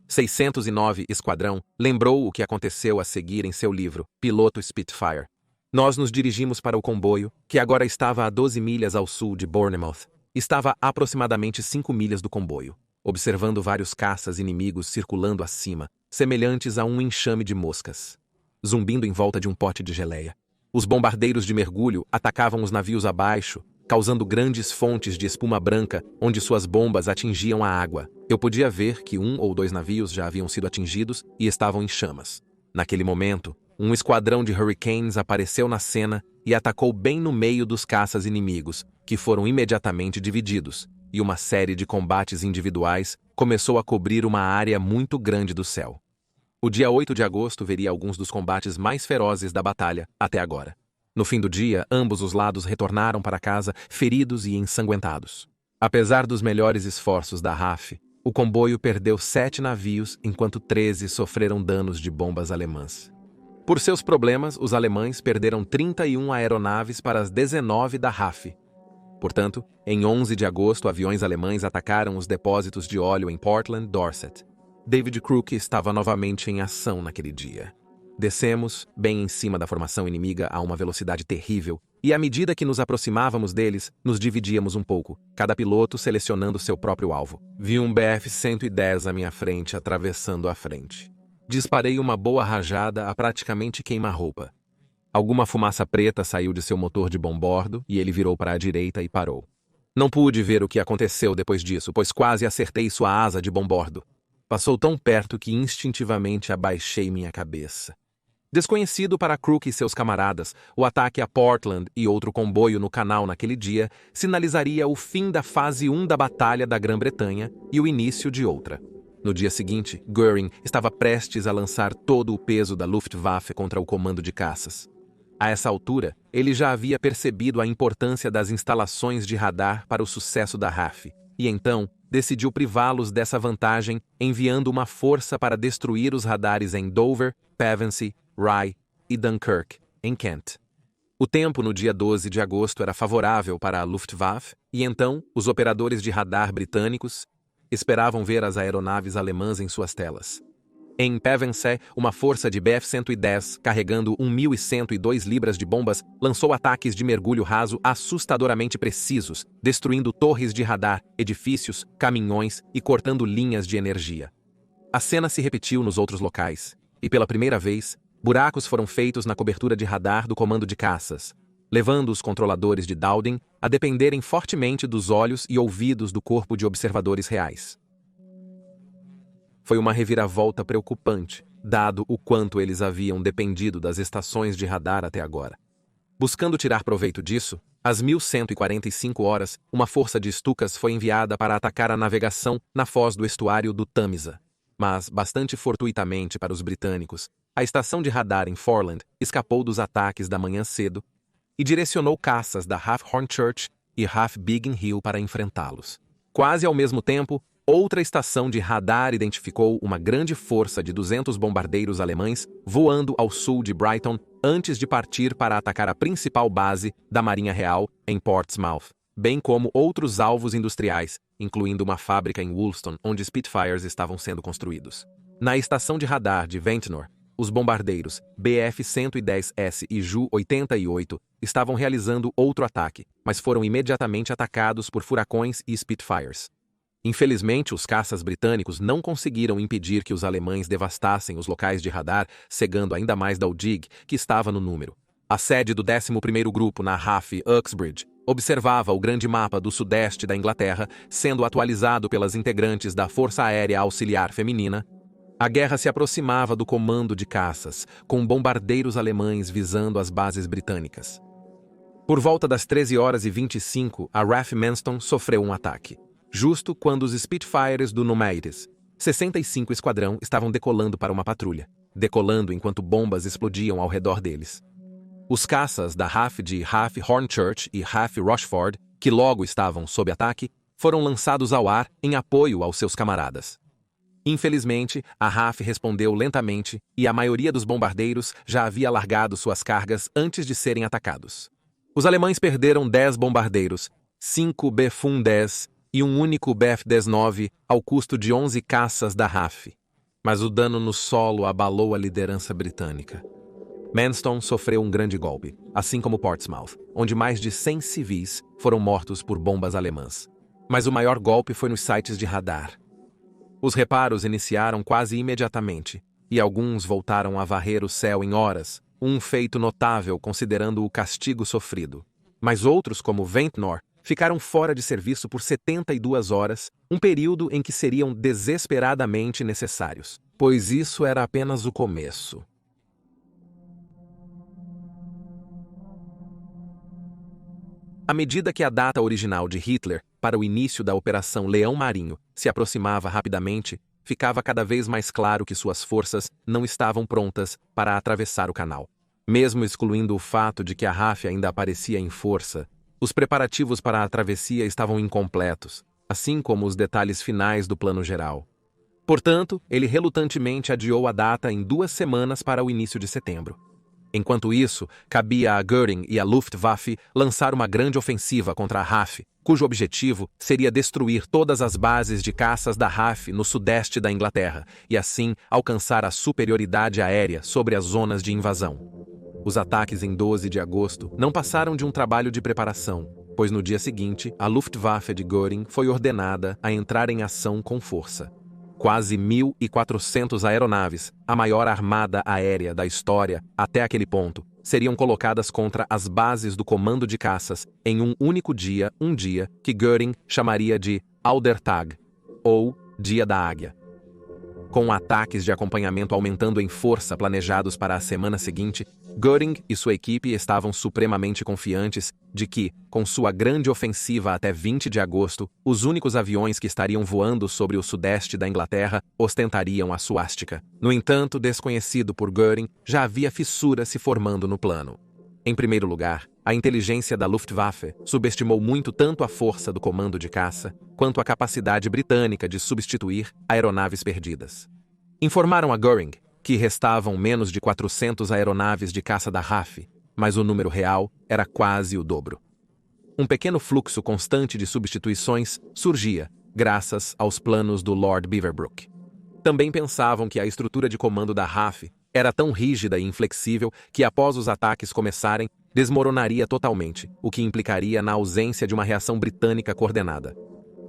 S1: 609 Esquadrão lembrou o que aconteceu a seguir em seu livro, Piloto Spitfire. Nós nos dirigimos para o comboio, que agora estava a 12 milhas ao sul de Bournemouth. Estava a aproximadamente 5 milhas do comboio, observando vários caças inimigos circulando acima, semelhantes a um enxame de moscas, zumbindo em volta de um pote de geleia. Os bombardeiros de mergulho atacavam os navios abaixo, causando grandes fontes de espuma branca onde suas bombas atingiam a água. Eu podia ver que 1 ou 2 navios já haviam sido atingidos e estavam em chamas. Naquele momento, um esquadrão de Hurricanes apareceu na cena e atacou bem no meio dos caças inimigos, que foram imediatamente divididos, e uma série de combates individuais começou a cobrir uma área muito grande do céu. O dia 8 de agosto veria alguns dos combates mais ferozes da batalha até agora. No fim do dia, ambos os lados retornaram para casa feridos e ensanguentados. Apesar dos melhores esforços da RAF, o comboio perdeu 7 navios, enquanto 13 sofreram danos de bombas alemãs. Por seus problemas, os alemães perderam 31 aeronaves para as 19 da RAF. Portanto, em 11 de agosto, aviões alemães atacaram os depósitos de óleo em Portland, Dorset. David Crook estava novamente em ação naquele dia. Descemos, bem em cima da formação inimiga a uma velocidade terrível, e à medida que nos aproximávamos deles, nos dividíamos um pouco, cada piloto selecionando seu próprio alvo. Vi um Bf-110 à minha frente, atravessando a frente. Disparei uma boa rajada a praticamente queima-roupa. Alguma fumaça preta saiu de seu motor de bombordo e ele virou para a direita e parou. Não pude ver o que aconteceu depois disso, pois quase acertei sua asa de bombordo. Passou tão perto que instintivamente abaixei minha cabeça. Desconhecido para Crook e seus camaradas, o ataque a Portland e outro comboio no canal naquele dia sinalizaria o fim da fase 1 da Batalha da Grã-Bretanha e o início de outra. No dia seguinte, Göring estava prestes a lançar todo o peso da Luftwaffe contra o comando de caças. A essa altura, ele já havia percebido a importância das instalações de radar para o sucesso da RAF, e então decidiu privá-los dessa vantagem enviando uma força para destruir os radares em Dover, Pevensey, Rye e Dunkirk, em Kent. O tempo no dia 12 de agosto era favorável para a Luftwaffe, e então os operadores de radar britânicos esperavam ver as aeronaves alemãs em suas telas. Em Pevensey, uma força de Bf-110, carregando 1.102 libras de bombas, lançou ataques de mergulho raso assustadoramente precisos, destruindo torres de radar, edifícios, caminhões e cortando linhas de energia. A cena se repetiu nos outros locais, e pela primeira vez, buracos foram feitos na cobertura de radar do comando de caças, levando os controladores de Dowding a dependerem fortemente dos olhos e ouvidos do corpo de observadores reais. Foi uma reviravolta preocupante, dado o quanto eles haviam dependido das estações de radar até agora. Buscando tirar proveito disso, às 1145 horas, uma força de Stukas foi enviada para atacar a navegação na foz do estuário do Tamisa. Mas, bastante fortuitamente para os britânicos, a estação de radar em Foreland escapou dos ataques da manhã cedo e direcionou caças da RAF Hornchurch e RAF Biggin Hill para enfrentá-los. Quase ao mesmo tempo, outra estação de radar identificou uma grande força de 200 bombardeiros alemães voando ao sul de Brighton antes de partir para atacar a principal base da Marinha Real em Portsmouth, bem como outros alvos industriais, incluindo uma fábrica em Woolston onde Spitfires estavam sendo construídos. Na estação de radar de Ventnor, os bombardeiros Bf-110S e Ju-88 estavam realizando outro ataque, mas foram imediatamente atacados por furacões e Spitfires. Infelizmente, os caças britânicos não conseguiram impedir que os alemães devastassem os locais de radar, cegando ainda mais Dowding, que estava no número. A sede do 11º Grupo na RAF Uxbridge observava o grande mapa do sudeste da Inglaterra, sendo atualizado pelas integrantes da Força Aérea Auxiliar Feminina. A guerra se aproximava do comando de caças, com bombardeiros alemães visando as bases britânicas. Por volta das 13h25, a RAF Manston sofreu um ataque. Justo quando os Spitfires do Numeides, 65 Esquadrão, estavam decolando para uma patrulha, decolando enquanto bombas explodiam ao redor deles. Os caças da RAF de RAF Hornchurch e RAF Rochford, que logo estavam sob ataque, foram lançados ao ar em apoio aos seus camaradas. Infelizmente, a RAF respondeu lentamente e a maioria dos bombardeiros já havia largado suas cargas antes de serem atacados. Os alemães perderam 10 bombardeiros, 5 Bf-110 e um único Bf-19 ao custo de 11 caças da RAF. Mas o dano no solo abalou a liderança britânica. Manston sofreu um grande golpe, assim como Portsmouth, onde mais de 100 civis foram mortos por bombas alemãs. Mas o maior golpe foi nos sites de radar. Os reparos iniciaram quase imediatamente, e alguns voltaram a varrer o céu em horas, um feito notável considerando o castigo sofrido. Mas outros, como Ventnor, ficaram fora de serviço por 72 horas, um período em que seriam desesperadamente necessários, pois isso era apenas o começo. À medida que a data original de Hitler para o início da Operação Leão Marinho se aproximava rapidamente, ficava cada vez mais claro que suas forças não estavam prontas para atravessar o canal. Mesmo excluindo o fato de que a RAF ainda aparecia em força, os preparativos para a travessia estavam incompletos, assim como os detalhes finais do plano geral. Portanto, ele relutantemente adiou a data em 2 semanas para o início de setembro. Enquanto isso, cabia a Göring e à Luftwaffe lançar uma grande ofensiva contra a RAF, cujo objetivo seria destruir todas as bases de caças da RAF no sudeste da Inglaterra e, assim, alcançar a superioridade aérea sobre as zonas de invasão. Os ataques em 12 de agosto não passaram de um trabalho de preparação, pois no dia seguinte, a Luftwaffe de Göring foi ordenada a entrar em ação com força. Quase 1.400 aeronaves, a maior armada aérea da história até aquele ponto, seriam colocadas contra as bases do comando de caças em um único dia, um dia que Göring chamaria de Aldertag, ou Dia da Águia. Com ataques de acompanhamento aumentando em força planejados para a semana seguinte, Göring e sua equipe estavam supremamente confiantes de que, com sua grande ofensiva até 20 de agosto, os únicos aviões que estariam voando sobre o sudeste da Inglaterra ostentariam a suástica. No entanto, desconhecido por Göring, já havia fissura se formando no plano. Em primeiro lugar, a inteligência da Luftwaffe subestimou muito tanto a força do comando de caça, quanto a capacidade britânica de substituir aeronaves perdidas. Informaram a Göring que restavam menos de 400 aeronaves de caça da RAF, mas o número real era quase o dobro. Um pequeno fluxo constante de substituições surgia, graças aos planos do Lord Beaverbrook. Também pensavam que a estrutura de comando da RAF era tão rígida e inflexível que, após os ataques começarem, desmoronaria totalmente, o que implicaria na ausência de uma reação britânica coordenada.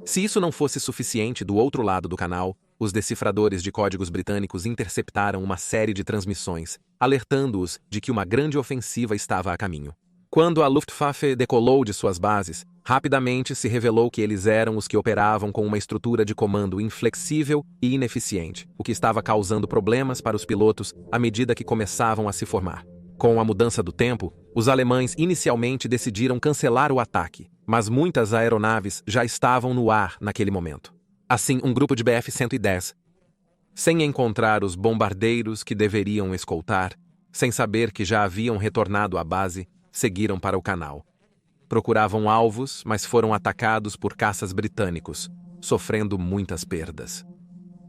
S1: Se isso não fosse suficiente, do outro lado do canal, os decifradores de códigos britânicos interceptaram uma série de transmissões, alertando-os de que uma grande ofensiva estava a caminho. Quando a Luftwaffe decolou de suas bases, rapidamente se revelou que eles eram os que operavam com uma estrutura de comando inflexível e ineficiente, o que estava causando problemas para os pilotos à medida que começavam a se formar. Com a mudança do tempo, os alemães inicialmente decidiram cancelar o ataque, mas muitas aeronaves já estavam no ar naquele momento. Assim, um grupo de Bf-110, sem encontrar os bombardeiros que deveriam escoltar, sem saber que já haviam retornado à base, seguiram para o canal. Procuravam alvos, mas foram atacados por caças britânicos, sofrendo muitas perdas.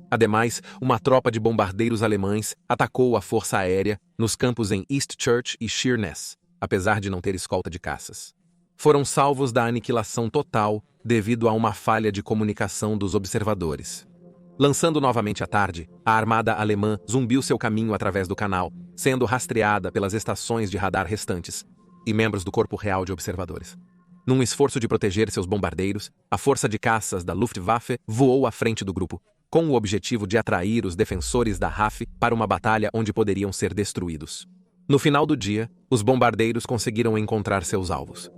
S1: Ademais, uma tropa de bombardeiros alemães atacou a força aérea nos campos em Eastchurch e Sheerness, apesar de não ter escolta de caças. Foram salvos da aniquilação total devido a uma falha de comunicação dos observadores. Lançando novamente à tarde, a armada alemã zumbiu seu caminho através do canal, sendo rastreada pelas estações de radar restantes e membros do Corpo Real de Observadores. Num esforço de proteger seus bombardeiros, a força de caças da Luftwaffe voou à frente do grupo, com o objetivo de atrair os defensores da RAF para uma batalha onde poderiam ser destruídos. No final do dia, os bombardeiros conseguiram encontrar seus alvos.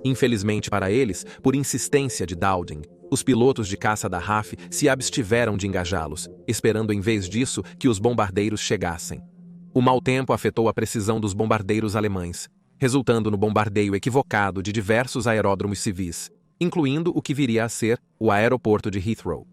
S1: Infelizmente para eles, por insistência de Dowding, os pilotos de caça da RAF se abstiveram de engajá-los, esperando em vez disso que os bombardeiros chegassem. O mau tempo afetou a precisão dos bombardeiros alemães, resultando no bombardeio equivocado de diversos aeródromos civis, incluindo o que viria a ser o aeroporto de Heathrow.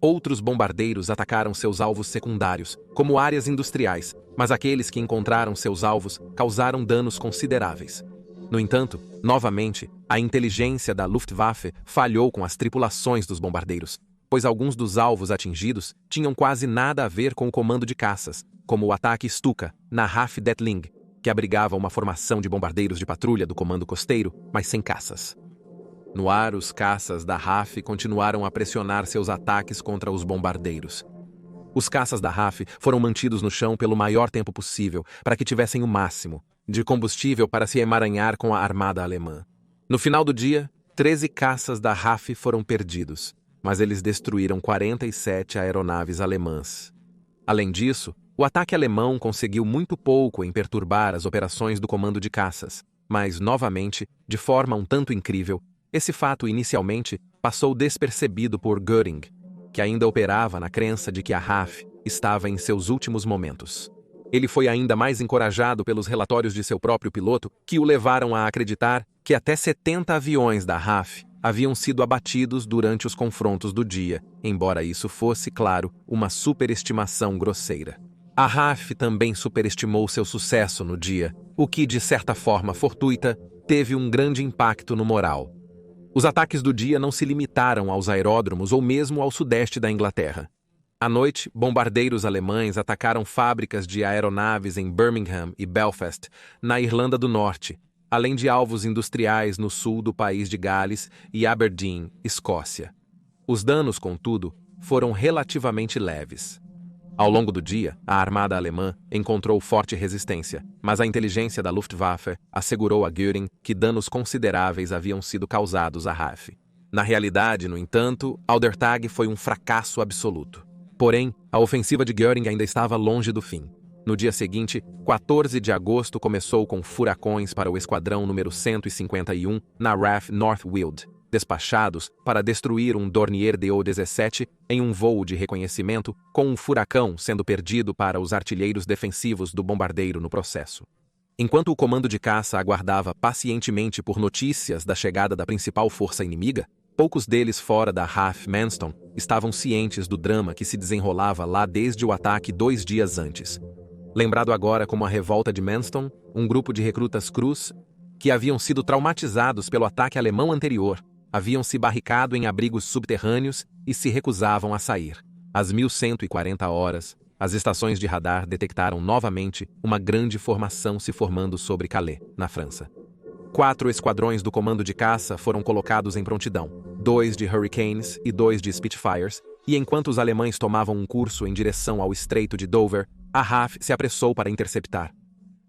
S1: Outros bombardeiros atacaram seus alvos secundários, como áreas industriais, mas aqueles que encontraram seus alvos causaram danos consideráveis. No entanto, novamente, a inteligência da Luftwaffe falhou com as tripulações dos bombardeiros, pois alguns dos alvos atingidos tinham quase nada a ver com o comando de caças, como o ataque Stuka, na RAF Detling, que abrigava uma formação de bombardeiros de patrulha do comando costeiro, mas sem caças. No ar, os caças da RAF continuaram a pressionar seus ataques contra os bombardeiros. Os caças da RAF foram mantidos no chão pelo maior tempo possível para que tivessem o máximo de combustível para se emaranhar com a armada alemã. No final do dia, 13 caças da RAF foram perdidos, mas eles destruíram 47 aeronaves alemãs. Além disso, o ataque alemão conseguiu muito pouco em perturbar as operações do comando de caças, mas, novamente, de forma um tanto incrível, esse fato inicialmente passou despercebido por Göring, que ainda operava na crença de que a RAF estava em seus últimos momentos. Ele foi ainda mais encorajado pelos relatórios de seu próprio piloto, que o levaram a acreditar que até 70 aviões da RAF haviam sido abatidos durante os confrontos do dia, embora isso fosse, claro, uma superestimação grosseira. A RAF também superestimou seu sucesso no dia, o que, de certa forma fortuita, teve um grande impacto no moral. Os ataques do dia não se limitaram aos aeródromos ou mesmo ao sudeste da Inglaterra. À noite, bombardeiros alemães atacaram fábricas de aeronaves em Birmingham e Belfast, na Irlanda do Norte, além de alvos industriais no sul do país de Gales e Aberdeen, Escócia. Os danos, contudo, foram relativamente leves. Ao longo do dia, a armada alemã encontrou forte resistência, mas a inteligência da Luftwaffe assegurou a Göring que danos consideráveis haviam sido causados à RAF. Na realidade, no entanto, Aldertag foi um fracasso absoluto. Porém, a ofensiva de Göring ainda estava longe do fim. No dia seguinte, 14 de agosto, começou com furacões para o esquadrão número 151 na RAF North Weald, despachados para destruir um Dornier DO-17 em um voo de reconhecimento, com um furacão sendo perdido para os artilheiros defensivos do bombardeiro no processo. Enquanto o comando de caça aguardava pacientemente por notícias da chegada da principal força inimiga, poucos deles fora da RAF Manston estavam cientes do drama que se desenrolava lá desde o ataque 2 dias antes. Lembrado agora como a Revolta de Manston, um grupo de recrutas crus, que haviam sido traumatizados pelo ataque alemão anterior, haviam se barricado em abrigos subterrâneos e se recusavam a sair. Às 1140 horas, as estações de radar detectaram novamente uma grande formação se formando sobre Calais, na França. 4 esquadrões do comando de caça foram colocados em prontidão, 2 de Hurricanes e 2 de Spitfires, e enquanto os alemães tomavam um curso em direção ao Estreito de Dover, a RAF se apressou para interceptar.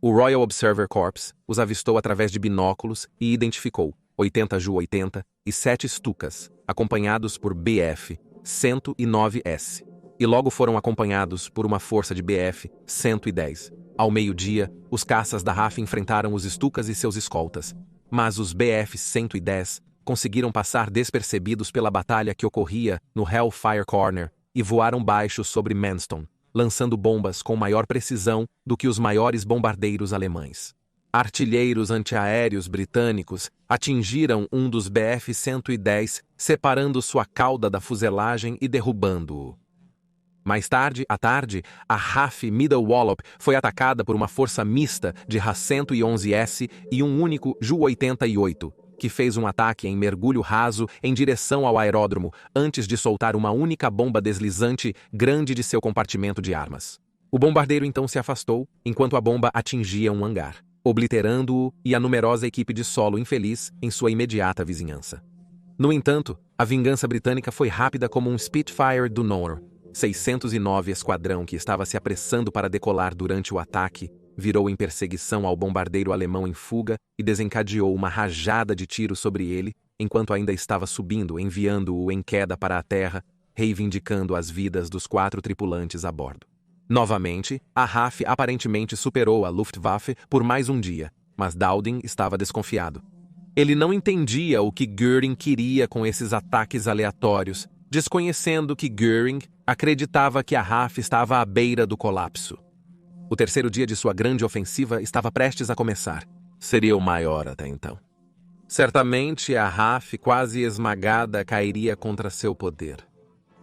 S1: O Royal Observer Corps os avistou através de binóculos e identificou 80 Ju-80 e 7 Stukas, acompanhados por Bf-109S. E logo foram acompanhados por uma força de Bf-110. Ao meio-dia, os caças da RAF enfrentaram os Stukas e seus escoltas, mas os Bf-110 conseguiram passar despercebidos pela batalha que ocorria no Hellfire Corner e voaram baixo sobre Manston, lançando bombas com maior precisão do que os maiores bombardeiros alemães. Artilheiros antiaéreos britânicos atingiram um dos Bf-110, separando sua cauda da fuselagem e derrubando-o. Mais tarde, à tarde, a RAF Middle Wallop foi atacada por uma força mista de RA-111S e um único Ju-88, que fez um ataque em mergulho raso em direção ao aeródromo antes de soltar uma única bomba deslizante grande de seu compartimento de armas. O bombardeiro então se afastou enquanto a bomba atingia um hangar, obliterando-o e a numerosa equipe de solo infeliz em sua imediata vizinhança. No entanto, a vingança britânica foi rápida como um Spitfire do Nor. 609 esquadrão que estava se apressando para decolar durante o ataque virou em perseguição ao bombardeiro alemão em fuga e desencadeou uma rajada de tiros sobre ele enquanto ainda estava subindo, enviando-o em queda para a terra, reivindicando as vidas dos 4 tripulantes a bordo. Novamente, a RAF aparentemente superou a Luftwaffe por mais um dia, mas Dowding estava desconfiado. Ele não entendia o que Göring queria com esses ataques aleatórios, desconhecendo que Göring acreditava que a RAF estava à beira do colapso. O terceiro dia de sua grande ofensiva estava prestes a começar. Seria o maior até então. Certamente a RAF, quase esmagada, cairia contra seu poder.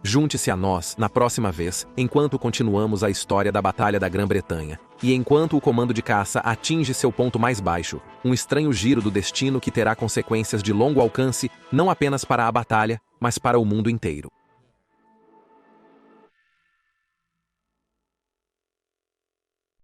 S1: Junte-se a nós na próxima vez, enquanto continuamos a história da Batalha da Grã-Bretanha, e enquanto o comando de caça atinge seu ponto mais baixo, um estranho giro do destino que terá consequências de longo alcance não apenas para a batalha, mas para o mundo inteiro.